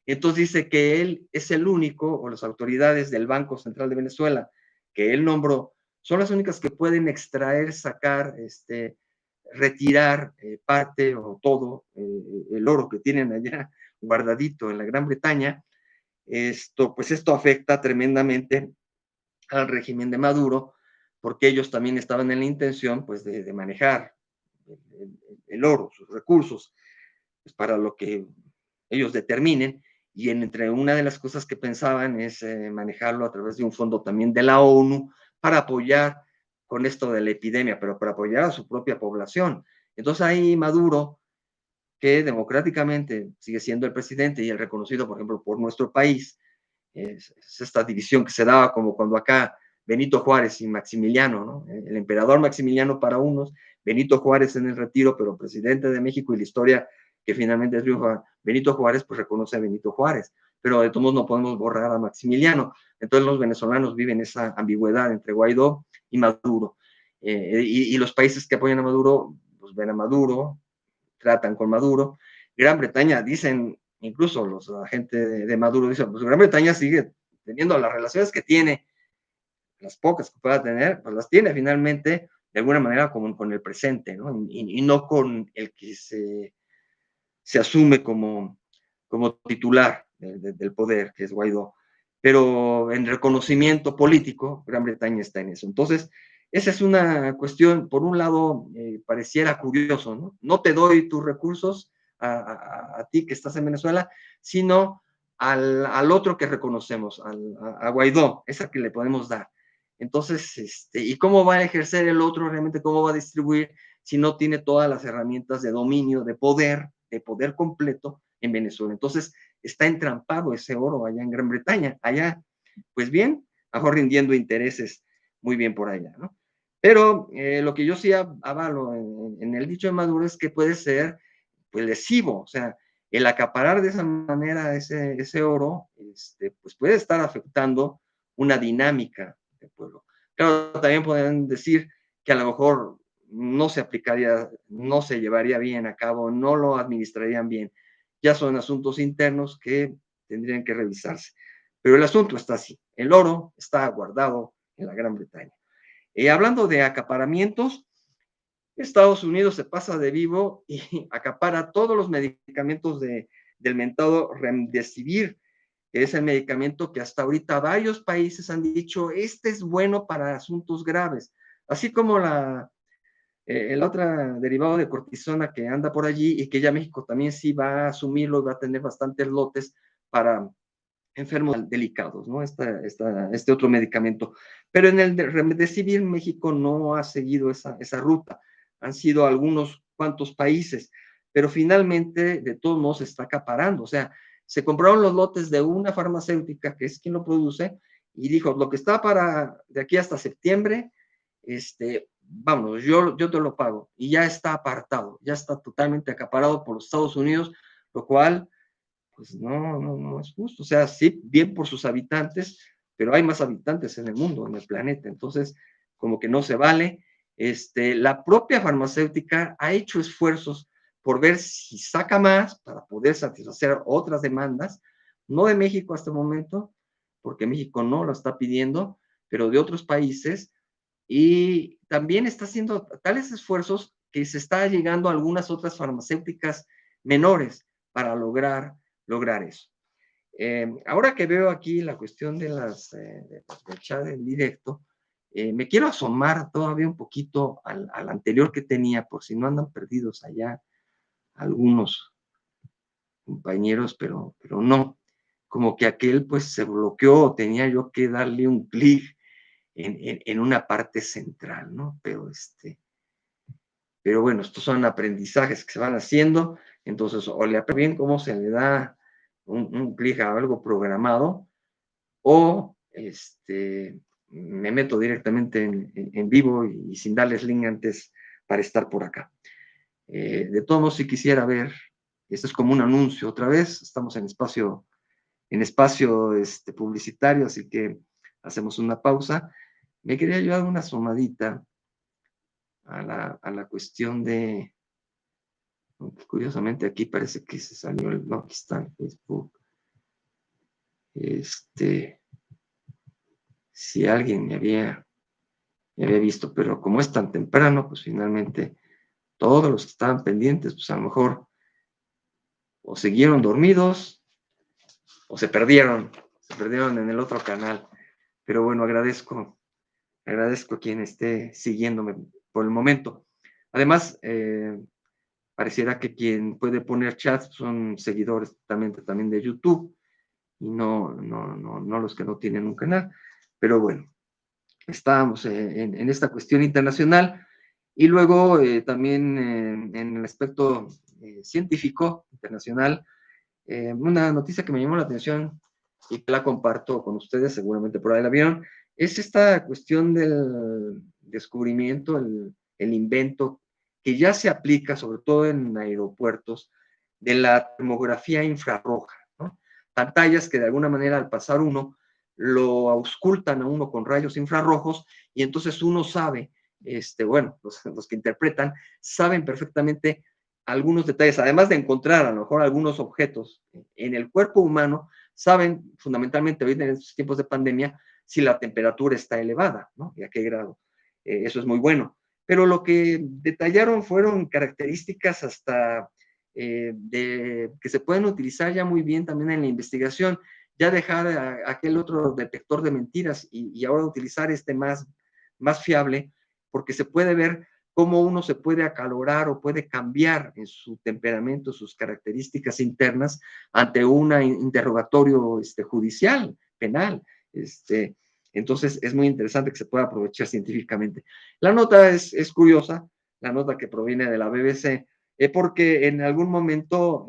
entonces dice que él es el único, o las autoridades del Banco Central de Venezuela, que él nombró, son las únicas que pueden extraer, sacar, retirar parte o todo el oro que tienen allá guardadito en la Gran Bretaña. Pues esto afecta tremendamente al régimen de Maduro, porque ellos también estaban en la intención pues de manejar el oro, sus recursos, pues, para lo que ellos determinen, y entre una de las cosas que pensaban es manejarlo a través de un fondo también de la ONU para apoyar con esto de la epidemia, pero para apoyar a su propia población. Entonces ahí Maduro, que democráticamente sigue siendo el presidente y el reconocido, por ejemplo, por nuestro país, es esta división que se daba como cuando acá Benito Juárez y Maximiliano, ¿no? El emperador Maximiliano para unos, Benito Juárez en el retiro, pero presidente de México, y la historia que finalmente triunfa Benito Juárez, pues reconoce a Benito Juárez, pero de todos modos no podemos borrar a Maximiliano. Entonces los venezolanos viven esa ambigüedad entre Guaidó y Maduro. Y los países que apoyan a Maduro, pues ven a Maduro, tratan con Maduro. Gran Bretaña, dicen, incluso los agentes de Maduro dicen, pues Gran Bretaña sigue teniendo las relaciones que tiene las pocas que pueda tener, pues las tiene finalmente de alguna manera como con el presente, ¿no? Y no con el que se asume como titular del poder, que es Guaidó. Pero en reconocimiento político, Gran Bretaña está en eso. Entonces, esa es una cuestión, por un lado, pareciera curioso, ¿no? No te doy tus recursos a ti que estás en Venezuela, sino al otro que reconocemos, a Guaidó, esa que le podemos dar. Entonces, ¿y cómo va a ejercer el otro realmente? ¿Cómo va a distribuir si no tiene todas las herramientas de dominio, de poder completo en Venezuela? Entonces, está entrampado ese oro allá en Gran Bretaña. Allá, pues bien, mejor rindiendo intereses muy bien por allá, ¿no? Pero lo que yo sí avalo en el dicho de Maduro es que puede ser pues lesivo, o sea, el acaparar de esa manera ese oro, pues puede estar afectando una dinámica del pueblo. Claro, también pueden decir que a lo mejor no se aplicaría, no se llevaría bien a cabo, no lo administrarían bien. Ya son asuntos internos que tendrían que revisarse. Pero el asunto está así. El oro está guardado en la Gran Bretaña. Hablando de acaparamientos, Estados Unidos se pasa de vivo y acapara todos los medicamentos del mentado Remdesivir, que es el medicamento que hasta ahorita varios países han dicho, este es bueno para asuntos graves, así como el otro derivado de cortisona que anda por allí y que ya México también sí va a asumirlo y va a tener bastantes lotes para enfermos delicados, ¿no? Este otro medicamento. Pero en el de Remdesivir, México no ha seguido esa ruta. Han sido algunos cuantos países, pero finalmente, de todos modos, se está acaparando. O sea, se compraron los lotes de una farmacéutica, que es quien lo produce, y dijo, lo que está para de aquí hasta septiembre, vamos, yo te lo pago. Y ya está apartado, ya está totalmente acaparado por los Estados Unidos, lo cual pues no es justo. O sea, sí, bien por sus habitantes, pero hay más habitantes en el mundo, en el planeta. Entonces, como que no se vale. La propia farmacéutica ha hecho esfuerzos por ver si saca más para poder satisfacer otras demandas, no de México hasta el momento, porque México no lo está pidiendo, pero de otros países, y también está haciendo tales esfuerzos que se está llegando a algunas otras farmacéuticas menores para lograr eso. Ahora que veo aquí la cuestión del chat en directo, me quiero asomar todavía un poquito al anterior que tenía, por si no andan perdidos allá algunos compañeros, pero no, como que aquel pues se bloqueó, tenía yo que darle un clic en una parte central, ¿no? Pero bueno, estos son aprendizajes que se van haciendo, entonces o le aprende bien cómo se le da un clic a algo programado, o me meto directamente en vivo y sin darles link antes para estar por acá. De todos modos, si quisiera ver, esto es como un anuncio otra vez, estamos en espacio publicitario, así que hacemos una pausa. Me quería yo dar una asomadita a la cuestión de, curiosamente aquí parece que se salió no, aquí está en Facebook. Si alguien me había visto, pero como es tan temprano, pues finalmente todos los que estaban pendientes, pues a lo mejor o siguieron dormidos o se perdieron en el otro canal. Pero bueno, agradezco a quien esté siguiéndome por el momento. Además, pareciera que quien puede poner chats son seguidores totalmente también de YouTube y no los que no tienen un canal. Pero bueno, estábamos en esta cuestión internacional y luego también en el aspecto científico internacional, una noticia que me llamó la atención y que la comparto con ustedes, seguramente por ahí la vieron, es esta cuestión del descubrimiento, el invento que ya se aplica, sobre todo en aeropuertos, de la termografía infrarroja, ¿no? Pantallas que de alguna manera al pasar uno lo auscultan a uno con rayos infrarrojos y entonces uno sabe, bueno, los que interpretan saben perfectamente algunos detalles, además de encontrar a lo mejor algunos objetos en el cuerpo humano, saben fundamentalmente ahorita en estos tiempos de pandemia, si la temperatura está elevada, ¿no? ¿Y a qué grado? Eso es muy bueno. Pero lo que detallaron fueron características hasta que se pueden utilizar ya muy bien también en la investigación, ya dejar aquel otro detector de mentiras y ahora utilizar este más fiable, porque se puede ver cómo uno se puede acalorar o puede cambiar en su temperamento, sus características internas ante un interrogatorio judicial, penal. Entonces, es muy interesante que se pueda aprovechar científicamente. La nota es curiosa, la nota que proviene de la BBC, porque en algún momento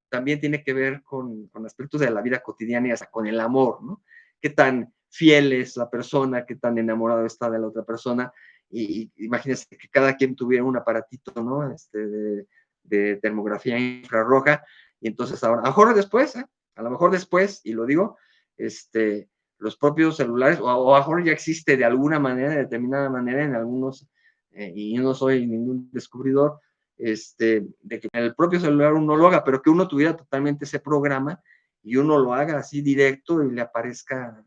también tiene que ver con aspectos de la vida cotidiana y hasta con el amor, ¿no? Qué tan fiel es la persona, qué tan enamorado está de la otra persona. Y imagínense que cada quien tuviera un aparatito, ¿no? De termografía infrarroja, y entonces ahora, a lo mejor después, y lo digo, los propios celulares, o a lo mejor ya existe de alguna manera, de determinada manera, en algunos, y yo no soy ningún descubridor, de que en el propio celular uno lo haga, pero que uno tuviera totalmente ese programa y uno lo haga así directo y le aparezca,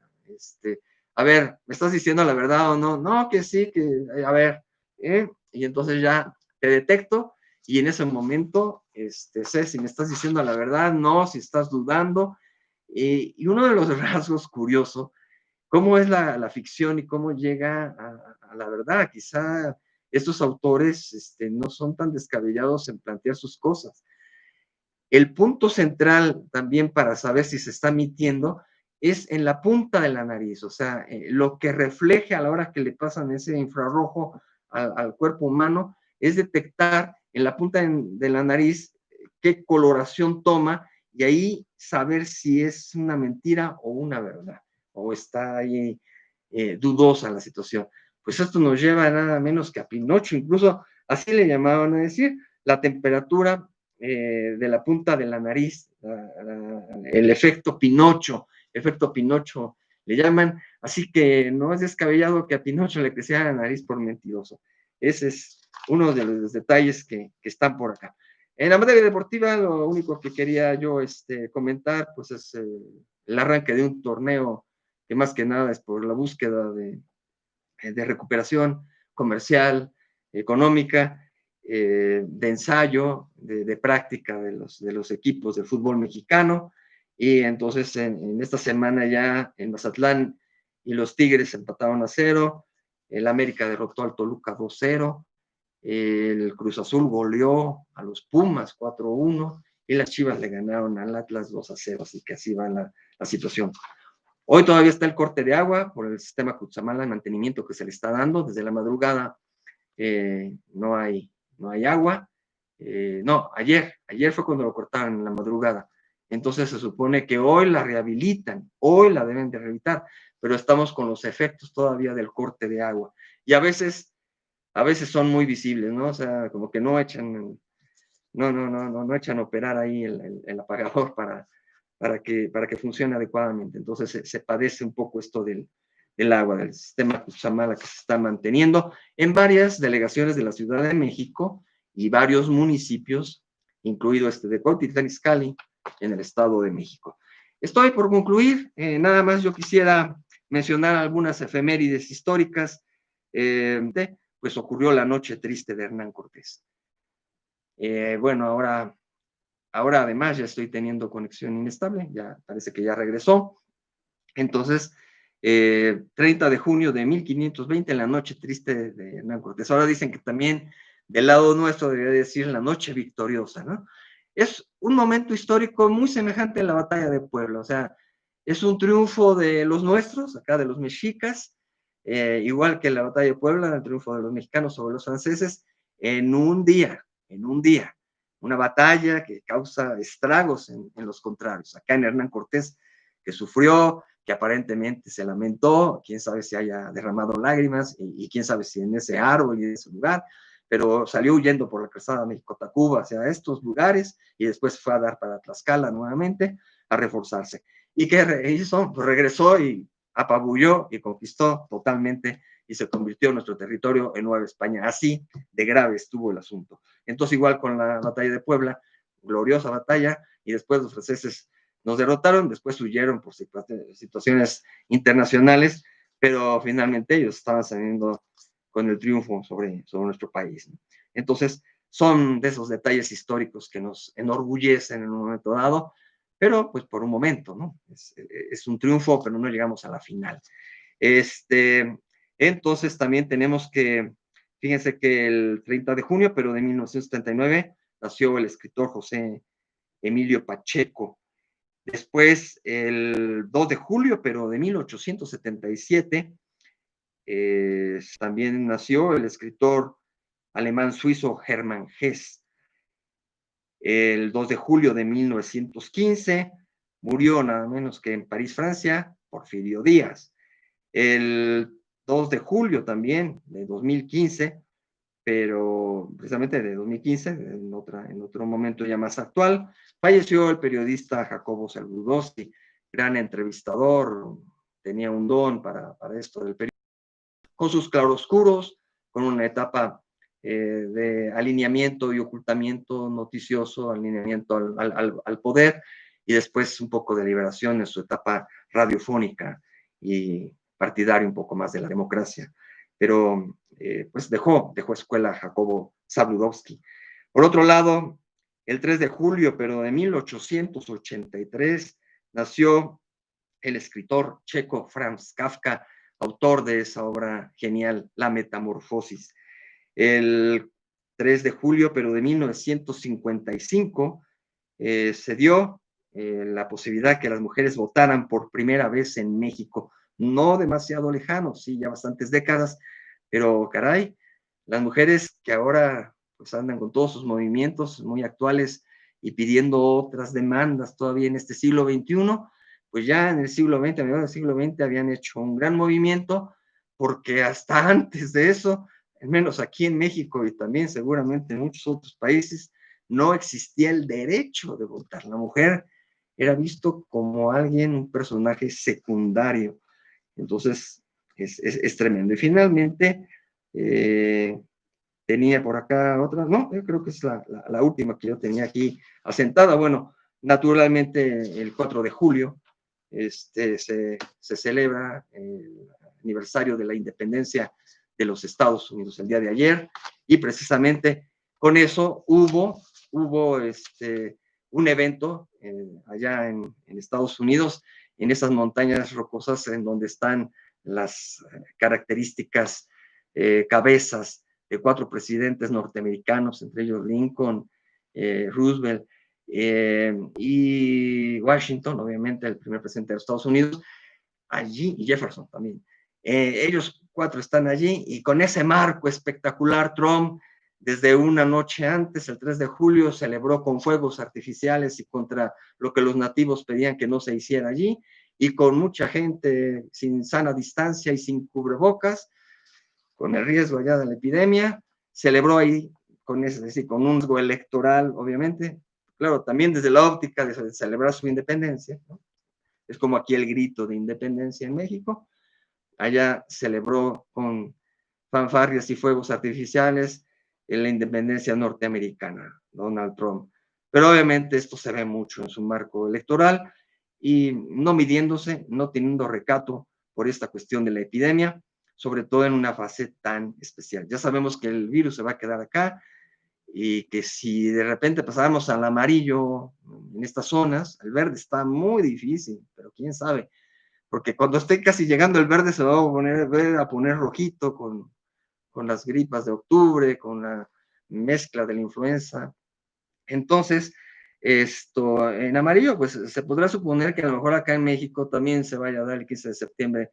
a ver, ¿me estás diciendo la verdad o no? No, que sí, que, a ver, y entonces ya te detecto y en ese momento sé si me estás diciendo la verdad, no, si estás dudando. Y uno de los rasgos curiosos, cómo es la ficción y cómo llega a la verdad. Quizá estos autores no son tan descabellados en plantear sus cosas. El punto central también para saber si se está mintiendo es en la punta de la nariz, o sea, lo que refleje a la hora que le pasan ese infrarrojo al cuerpo humano es detectar en la punta de la nariz qué coloración toma y ahí saber si es una mentira o una verdad, o está ahí dudosa la situación. Pues esto nos lleva nada menos que a Pinocho, incluso así le llamaban a decir, la temperatura de la punta de la nariz, el efecto Pinocho le llaman, así que no es descabellado que a Pinocho le creciera la nariz por mentiroso. Ese es uno de los detalles que están por acá. En la materia deportiva, lo único que quería yo comentar, pues es el arranque de un torneo que más que nada es por la búsqueda de recuperación comercial, económica, de ensayo, de práctica de los equipos de fútbol mexicano. Y entonces en esta semana ya en Mazatlán y los Tigres empataron a 0, el América derrotó al Toluca 2-0, el Cruz Azul goleó a los Pumas 4-1 y las Chivas le ganaron al Atlas 2-0, así que así va la situación. Hoy todavía está el corte de agua por el sistema Cutzamala de mantenimiento que se le está dando. Desde la madrugada no hay agua. No, ayer fue cuando lo cortaron en la madrugada. Entonces se supone que hoy la rehabilitan, hoy la deben de rehabilitar, pero estamos con los efectos todavía del corte de agua. Y a veces son muy visibles, ¿no? O sea, como que no echan a operar ahí el apagador para que funcione adecuadamente. Entonces se padece un poco esto del agua, del sistema Cutzamala que se está manteniendo en varias delegaciones de la Ciudad de México y varios municipios, incluido de Cuautitlán Izcalli, en el Estado de México. Estoy por concluir, nada más yo quisiera mencionar algunas efemérides históricas. Pues ocurrió la noche triste de Hernán Cortés. Bueno, ahora además ya estoy teniendo conexión inestable, ya parece que ya regresó. Entonces, 30 de junio de 1520, la noche triste de Hernán Cortés. Ahora dicen que también del lado nuestro debería decir la noche victoriosa, ¿no? Es un momento histórico muy semejante a la batalla de Puebla, o sea, es un triunfo de los nuestros, acá de los mexicas, igual que la batalla de Puebla, el triunfo de los mexicanos sobre los franceses, en un día, una batalla que causa estragos en los contrarios. Acá en Hernán Cortés, que sufrió, que aparentemente se lamentó, quién sabe si haya derramado lágrimas y quién sabe si en ese árbol y en ese lugar, pero salió huyendo por la calzada México-Tacuba hacia estos lugares y después fue a dar para Tlaxcala nuevamente a reforzarse. ¿Y qué hizo? Pues regresó y apabulló y conquistó totalmente y se convirtió nuestro territorio en Nueva España. Así de grave estuvo el asunto. Entonces, igual con la batalla de Puebla, gloriosa batalla, y después los franceses nos derrotaron, después huyeron por situaciones internacionales, pero finalmente ellos estaban saliendo con el triunfo sobre nuestro país, ¿no? Entonces, son de esos detalles históricos que nos enorgullecen en un momento dado, pero pues por un momento, ¿no? Es un triunfo, pero no llegamos a la final. Entonces también tenemos que, fíjense que el 30 de junio, pero de 1979, nació el escritor José Emilio Pacheco. Después, el 2 de julio, pero de 1877, también nació el escritor alemán-suizo Hermann Hesse. El 2 de julio de 1915 murió nada menos que en París, Francia, Porfirio Díaz. El 2 de julio también de 2015, pero precisamente de 2015, en otro momento ya más actual, falleció el periodista Jacobo Saludowski, gran entrevistador, tenía un don para esto del periodismo, con sus claroscuros, con una etapa de alineamiento y ocultamiento noticioso, alineamiento al poder, y después un poco de liberación en su etapa radiofónica y partidario un poco más de la democracia. Pero pues dejó escuela Jacobo Zabludowski. Por otro lado, el 3 de julio, pero de 1883, nació el escritor checo Franz Kafka, autor de esa obra genial, La Metamorfosis. El 3 de julio, pero de 1955, se dio la posibilidad que las mujeres votaran por primera vez en México. No demasiado lejano, sí, ya bastantes décadas, pero caray, las mujeres que ahora pues andan con todos sus movimientos muy actuales y pidiendo otras demandas todavía en este siglo XXI, pues ya en el siglo XX, a mediados del siglo XX, habían hecho un gran movimiento, porque hasta antes de eso, al menos aquí en México y también seguramente en muchos otros países, no existía el derecho de votar. La mujer era visto como alguien, un personaje secundario. Entonces, es tremendo. Y finalmente, tenía por acá otra, no, yo creo que es la última que yo tenía aquí asentada. Bueno, naturalmente el 4 de julio se celebra el aniversario de la independencia de los Estados Unidos el día de ayer, y precisamente con eso hubo un evento allá en Estados Unidos, en esas montañas rocosas en donde están las características cabezas de 4 presidentes norteamericanos, entre ellos Lincoln, Roosevelt y Washington, obviamente el primer presidente de los Estados Unidos, allí, y Jefferson también. Ellos 4 están allí, y con ese marco espectacular, Trump, desde una noche antes, el 3 de julio, celebró con fuegos artificiales y contra lo que los nativos pedían que no se hiciera allí, y con mucha gente sin sana distancia y sin cubrebocas, con el riesgo ya de la epidemia, celebró ahí con, es decir, con un riesgo electoral, obviamente, claro, también desde la óptica de celebrar su independencia, ¿no? Es como aquí el grito de independencia en México, allá celebró con fanfarrias y fuegos artificiales en la independencia norteamericana, Donald Trump. Pero obviamente esto se ve mucho en su marco electoral y no midiéndose, no teniendo recato por esta cuestión de la epidemia, sobre todo en una fase tan especial. Ya sabemos que el virus se va a quedar acá y que si de repente pasáramos al amarillo en estas zonas, el verde está muy difícil, pero quién sabe, porque cuando esté casi llegando el verde se va a poner rojito con las gripas de octubre, con la mezcla de la influenza. Entonces, esto en amarillo, pues se podrá suponer que a lo mejor acá en México también se vaya a dar el 15 de septiembre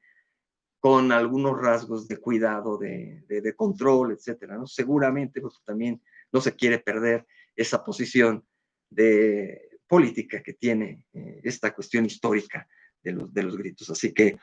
con algunos rasgos de cuidado, de control, etcétera, ¿no? Seguramente, porque también no se quiere perder esa posición de política que tiene esta cuestión histórica de los gritos. Así que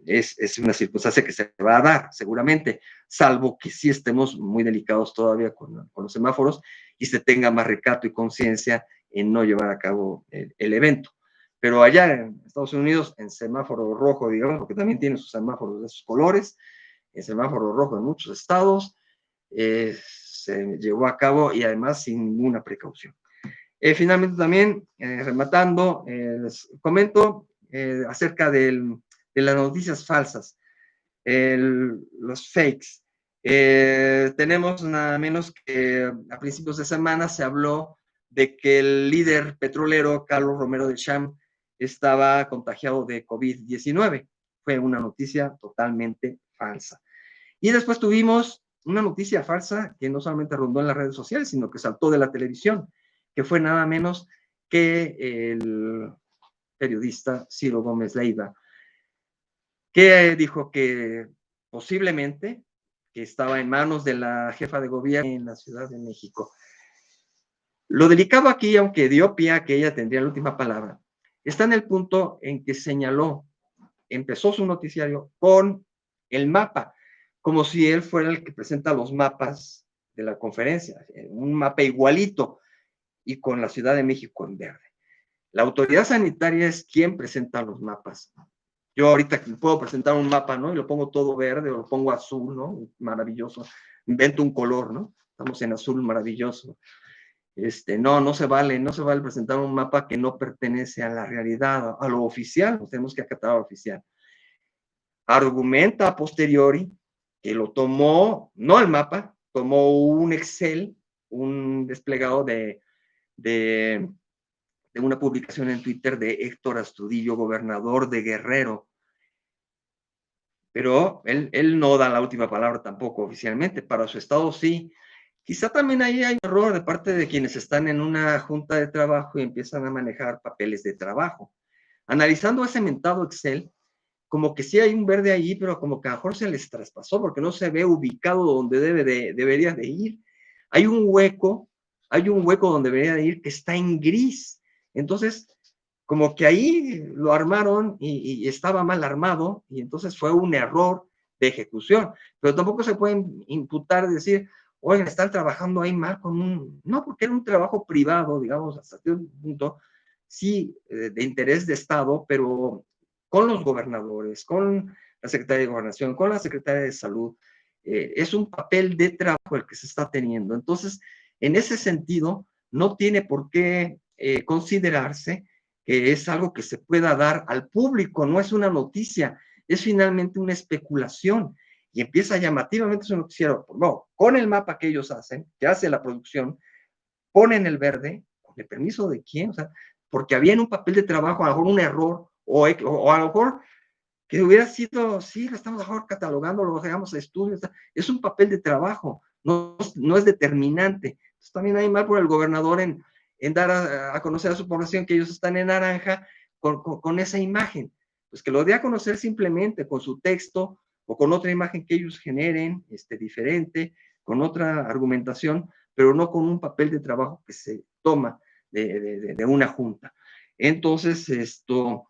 es una circunstancia que se va a dar, seguramente, salvo que sí estemos muy delicados todavía con los semáforos y se tenga más recato y conciencia en no llevar a cabo el evento. Pero allá en Estados Unidos, en semáforo rojo, digamos, porque también tiene sus semáforos de esos colores, en semáforo rojo en muchos estados, se llevó a cabo y además sin ninguna precaución. Finalmente también, rematando, les comento acerca de las noticias falsas, los fakes. Tenemos nada menos que a principios de semana se habló de que el líder petrolero Carlos Romero de Champ estaba contagiado de COVID-19. Fue una noticia totalmente falsa. Y después tuvimos una noticia falsa que no solamente rondó en las redes sociales, sino que saltó de la televisión, que fue nada menos que el periodista Ciro Gómez Leiva, que dijo que posiblemente que estaba en manos de la jefa de gobierno en la Ciudad de México. Lo delicado aquí, aunque dio pie a que ella tendría la última palabra, está en el punto en que señaló, empezó su noticiario con el mapa, como si él fuera el que presenta los mapas de la conferencia, un mapa igualito y con la Ciudad de México en verde. La autoridad sanitaria es quien presenta los mapas. Yo ahorita puedo presentar un mapa, ¿no? Y lo pongo todo verde o lo pongo azul, ¿no? Maravilloso. Invento un color, ¿no? Estamos en azul maravilloso. No, no se vale presentar un mapa que no pertenece a la realidad, a lo oficial, pues tenemos que acatar a lo oficial. Argumenta a posteriori que lo tomó, no el mapa, tomó un Excel, un desplegado de una publicación en Twitter de Héctor Astudillo, gobernador de Guerrero. Pero él no da la última palabra tampoco oficialmente, para su estado sí. Quizá también ahí hay un error de parte de quienes están en una junta de trabajo y empiezan a manejar papeles de trabajo. Analizando ese mentado Excel, como que sí hay un verde allí, pero como que a lo mejor se les traspasó porque no se ve ubicado donde debería de ir. Hay un hueco donde debería de ir que está en gris. Entonces, como que ahí lo armaron y estaba mal armado y entonces fue un error de ejecución. Pero tampoco se puede imputar, decir, oigan, están trabajando ahí mal con un... No, porque era un trabajo privado, digamos, hasta cierto punto, sí, de interés de Estado, pero con los gobernadores, con la Secretaría de Gobernación, con la Secretaría de Salud. Es un papel de trabajo el que se está teniendo. Entonces, en ese sentido, no tiene por qué considerarse que es algo que se pueda dar al público, no es una noticia, es finalmente una especulación. Y empieza llamativamente su noticiero, no, con el mapa que ellos hacen, que hace la producción, ponen el verde, ¿con el permiso de quién? O sea, porque había en un papel de trabajo a lo mejor un error, o a lo mejor que hubiera sido, sí, lo estamos mejor catalogando, lo dejamos a estudios, es un papel de trabajo, no es determinante. Entonces, también hay mal por el gobernador en dar a conocer a su población que ellos están en naranja con esa imagen. Pues que lo dé a conocer simplemente con su texto o con otra imagen que ellos generen, diferente, con otra argumentación, pero no con un papel de trabajo que se toma de una junta. Entonces, esto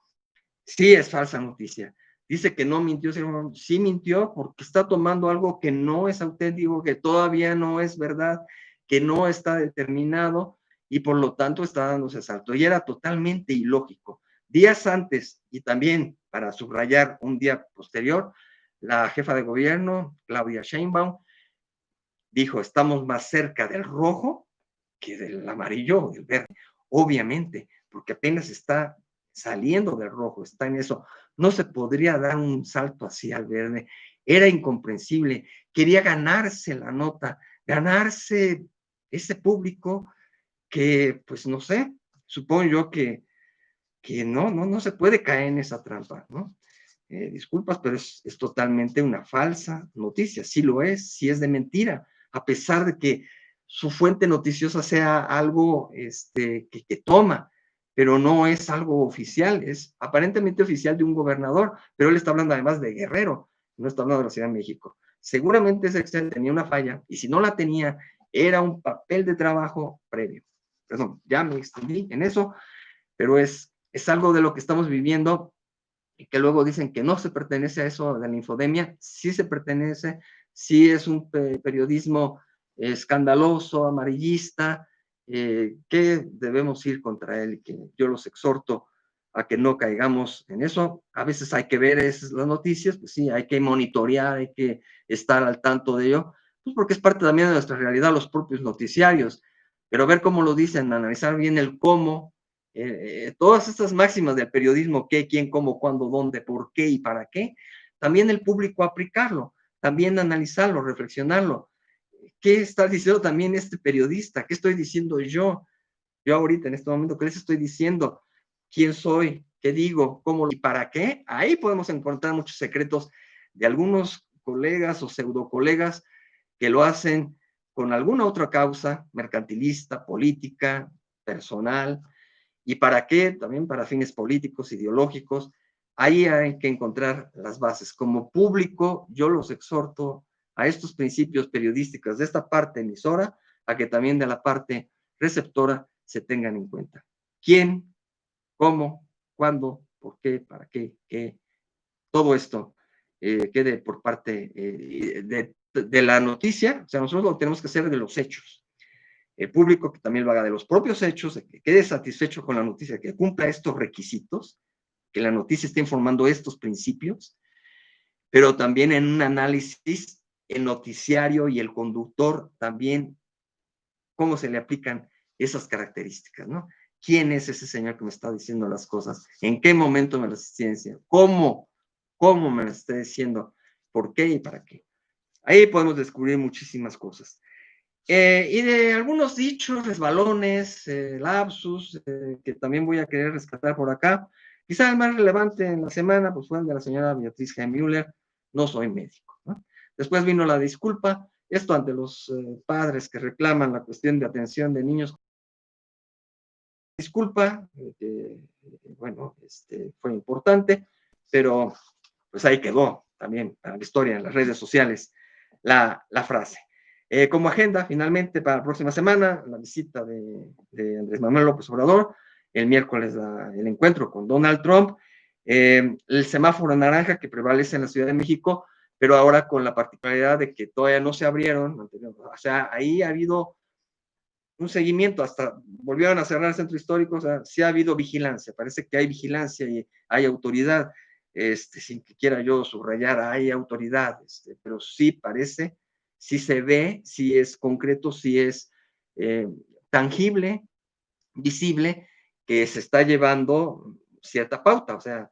sí es falsa noticia. Dice que no mintió, sí mintió porque está tomando algo que no es auténtico, que todavía no es verdad, que no está determinado y por lo tanto está dándose salto. Y era totalmente ilógico. Días antes y también para subrayar un día posterior, la jefa de gobierno, Claudia Sheinbaum, dijo, estamos más cerca del rojo que del amarillo o del verde. Obviamente, porque apenas está saliendo del rojo, está en eso. No se podría dar un salto así al verde. Era incomprensible. Quería ganarse la nota, ganarse ese público que, pues no sé, supongo yo que no se puede caer en esa trampa, ¿no? Disculpas, pero es totalmente una falsa noticia. Sí lo es, sí es de mentira, a pesar de que su fuente noticiosa sea algo que toma, pero no es algo oficial, es aparentemente oficial de un gobernador, pero él está hablando además de Guerrero, no está hablando de la Ciudad de México. Seguramente ese Excel tenía una falla, y si no la tenía, era un papel de trabajo previo. Perdón, ya me extendí en eso, pero es algo de lo que estamos viviendo y que luego dicen que no se pertenece a eso de la infodemia, sí se pertenece, sí es un periodismo escandaloso, amarillista, que debemos ir contra él y que yo los exhorto a que no caigamos en eso. A veces hay que ver esas, las noticias, pues sí, hay que monitorear, hay que estar al tanto de ello, pues porque es parte también de nuestra realidad, los propios noticiarios. pero ver cómo lo dicen, analizar bien el cómo, todas estas máximas del periodismo, qué, quién, cómo, cuándo, dónde, por qué y para qué, también el público aplicarlo, también analizarlo, reflexionarlo. ¿Qué está diciendo también este periodista? ¿Qué estoy diciendo yo? Yo ahorita, en este momento, ¿qué les estoy diciendo? ¿Quién soy? ¿Qué digo? ¿Cómo? ¿Y para qué? Ahí podemos encontrar muchos secretos de algunos colegas o pseudo colegas que lo hacen con alguna otra causa, mercantilista, política, personal, y para qué, también para fines políticos, ideológicos. Ahí hay que encontrar las bases. Como público, yo los exhorto a estos principios periodísticos de esta parte emisora, a que también de la parte receptora se tengan en cuenta. ¿Quién? ¿Cómo? ¿Cuándo? ¿Por qué? ¿Para qué? ¿Qué? Todo esto quede por parte de la noticia. O sea, nosotros lo tenemos que hacer de los hechos. El público que también lo haga de los propios hechos, de que quede satisfecho con la noticia, que cumpla estos requisitos, que la noticia esté informando estos principios, pero también en un análisis, el noticiario y el conductor también, cómo se le aplican esas características, ¿no? ¿Quién es ese señor que me está diciendo las cosas? ¿En qué momento me las está diciendo? ¿Cómo me las está diciendo? ¿Por qué y para qué? Ahí podemos descubrir muchísimas cosas. Y de algunos dichos, resbalones, lapsus, que también voy a querer rescatar por acá. Quizá el más relevante en la semana, pues fue el de la señora Beatriz G. Müller, no soy médico, ¿no? Después vino la disculpa, esto ante los padres que reclaman la cuestión de atención de niños. Disculpa, bueno, fue importante, pero pues ahí quedó también para la historia en las redes sociales la frase. Como agenda, finalmente, para la próxima semana, la visita de Andrés Manuel López Obrador, el miércoles el encuentro con Donald Trump, el semáforo naranja que prevalece en la Ciudad de México, pero ahora con la particularidad de que todavía no se abrieron, o sea, ahí ha habido un seguimiento, hasta volvieron a cerrar el centro histórico, o sea, sí ha habido vigilancia, parece que hay vigilancia y hay autoridad, sin que quiera yo subrayar, hay autoridad, pero sí parece, sí se ve, sí es concreto, sí es eh, tangible, visible, que se está llevando cierta pauta, o sea,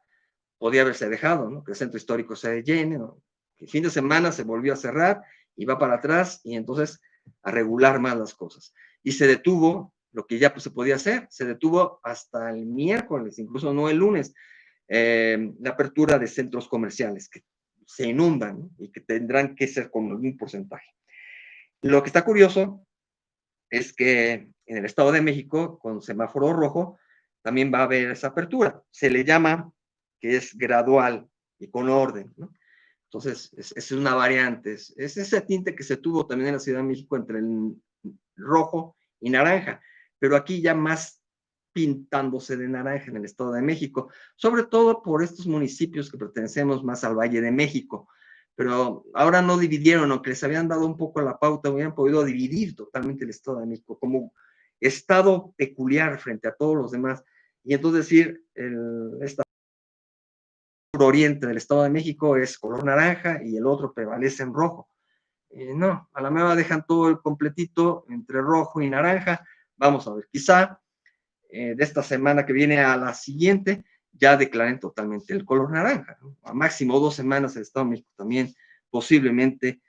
podía haberse dejado, ¿no? Que el centro histórico se llene, ¿no? Que el fin de semana se volvió a cerrar y va para atrás y entonces a regular más las cosas. Y se detuvo lo que ya pues, se podía hacer, se detuvo hasta el miércoles, incluso no el lunes, la apertura de centros comerciales que se inundan, ¿no? Y que tendrán que ser con algún porcentaje. Lo que está curioso es que en el Estado de México, con semáforo rojo, también va a haber esa apertura. Se le llama que es gradual y con orden, ¿no? Entonces, es una variante, es ese tinte que se tuvo también en la Ciudad de México entre el rojo y naranja, pero aquí ya más pintándose de naranja en el Estado de México, sobre todo por estos municipios que pertenecemos más al Valle de México, pero ahora no dividieron, aunque les habían dado un poco la pauta, hubieran podido dividir totalmente el Estado de México como estado peculiar frente a todos los demás, y entonces decir, esta oriente del Estado de México es color naranja y el otro prevalece en rojo. No, a la meva dejan todo el completito entre rojo y naranja. Vamos a ver, quizá de esta semana que viene a la siguiente ya declaren totalmente el color naranja, ¿no? A máximo 2 semanas el Estado de México también posiblemente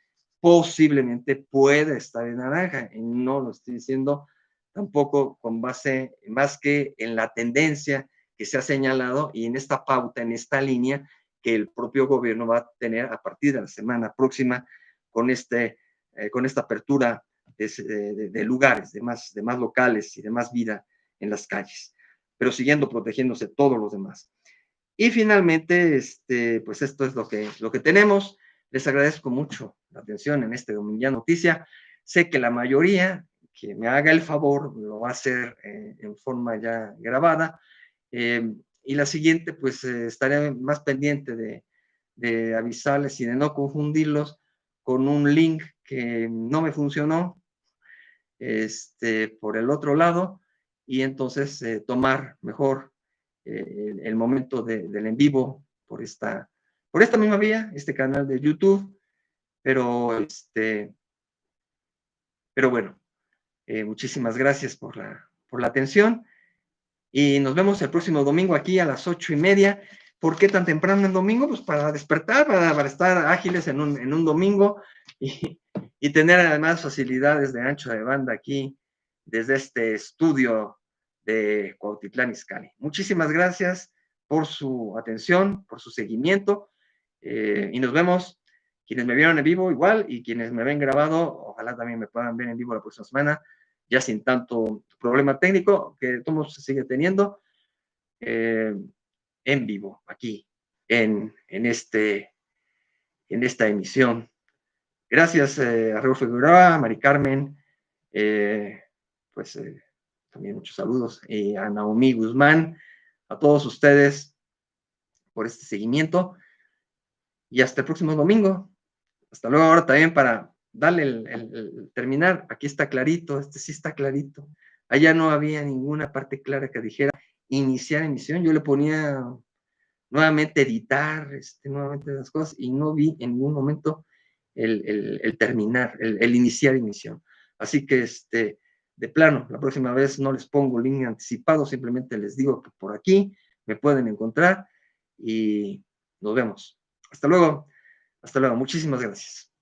puede estar en naranja. Y no lo estoy diciendo tampoco con base más que en la tendencia que se ha señalado y en esta pauta, en esta línea que el propio gobierno va a tener a partir de la semana próxima con, con esta apertura de lugares, de más locales y de más vida en las calles, pero siguiendo protegiéndose todos los demás. Y finalmente, pues esto es lo que tenemos. Les agradezco mucho la atención en este Domingo Noticia. Sé que la mayoría que me haga el favor lo va a hacer en forma ya grabada. Y la siguiente, pues estaré más pendiente de avisarles y de no confundirlos con un link que no me funcionó por el otro lado y entonces tomar mejor el momento del en vivo por esta misma vía, este canal de YouTube, pero, pero bueno, Muchísimas gracias por la atención y nos vemos el próximo domingo aquí a las 8:30. ¿Por qué tan temprano en domingo? Pues para despertar, para estar ágiles en un domingo y tener además facilidades de ancho de banda aquí desde este estudio de Cuautitlán Izcalli. Muchísimas gracias por su atención, por su seguimiento y nos vemos. Quienes me vieron en vivo igual y quienes me ven grabado, ojalá también me puedan ver en vivo la próxima semana, ya sin tanto problema técnico que todos se sigue teniendo, eh, en vivo, aquí, en esta emisión. Gracias a Raúl Figueroa, a Mari Carmen, eh, pues también muchos saludos, a Naomi Guzmán, a todos ustedes por este seguimiento y hasta el próximo domingo. Hasta luego. Ahora también para darle el terminar, aquí está clarito, este sí está clarito. Allá no había ninguna parte clara que dijera iniciar emisión, yo le ponía nuevamente editar, nuevamente las cosas, y no vi en ningún momento el terminar, el iniciar emisión. Así que, de plano, la próxima vez no les pongo link anticipado, simplemente les digo que por aquí me pueden encontrar y nos vemos. Hasta luego, muchísimas gracias.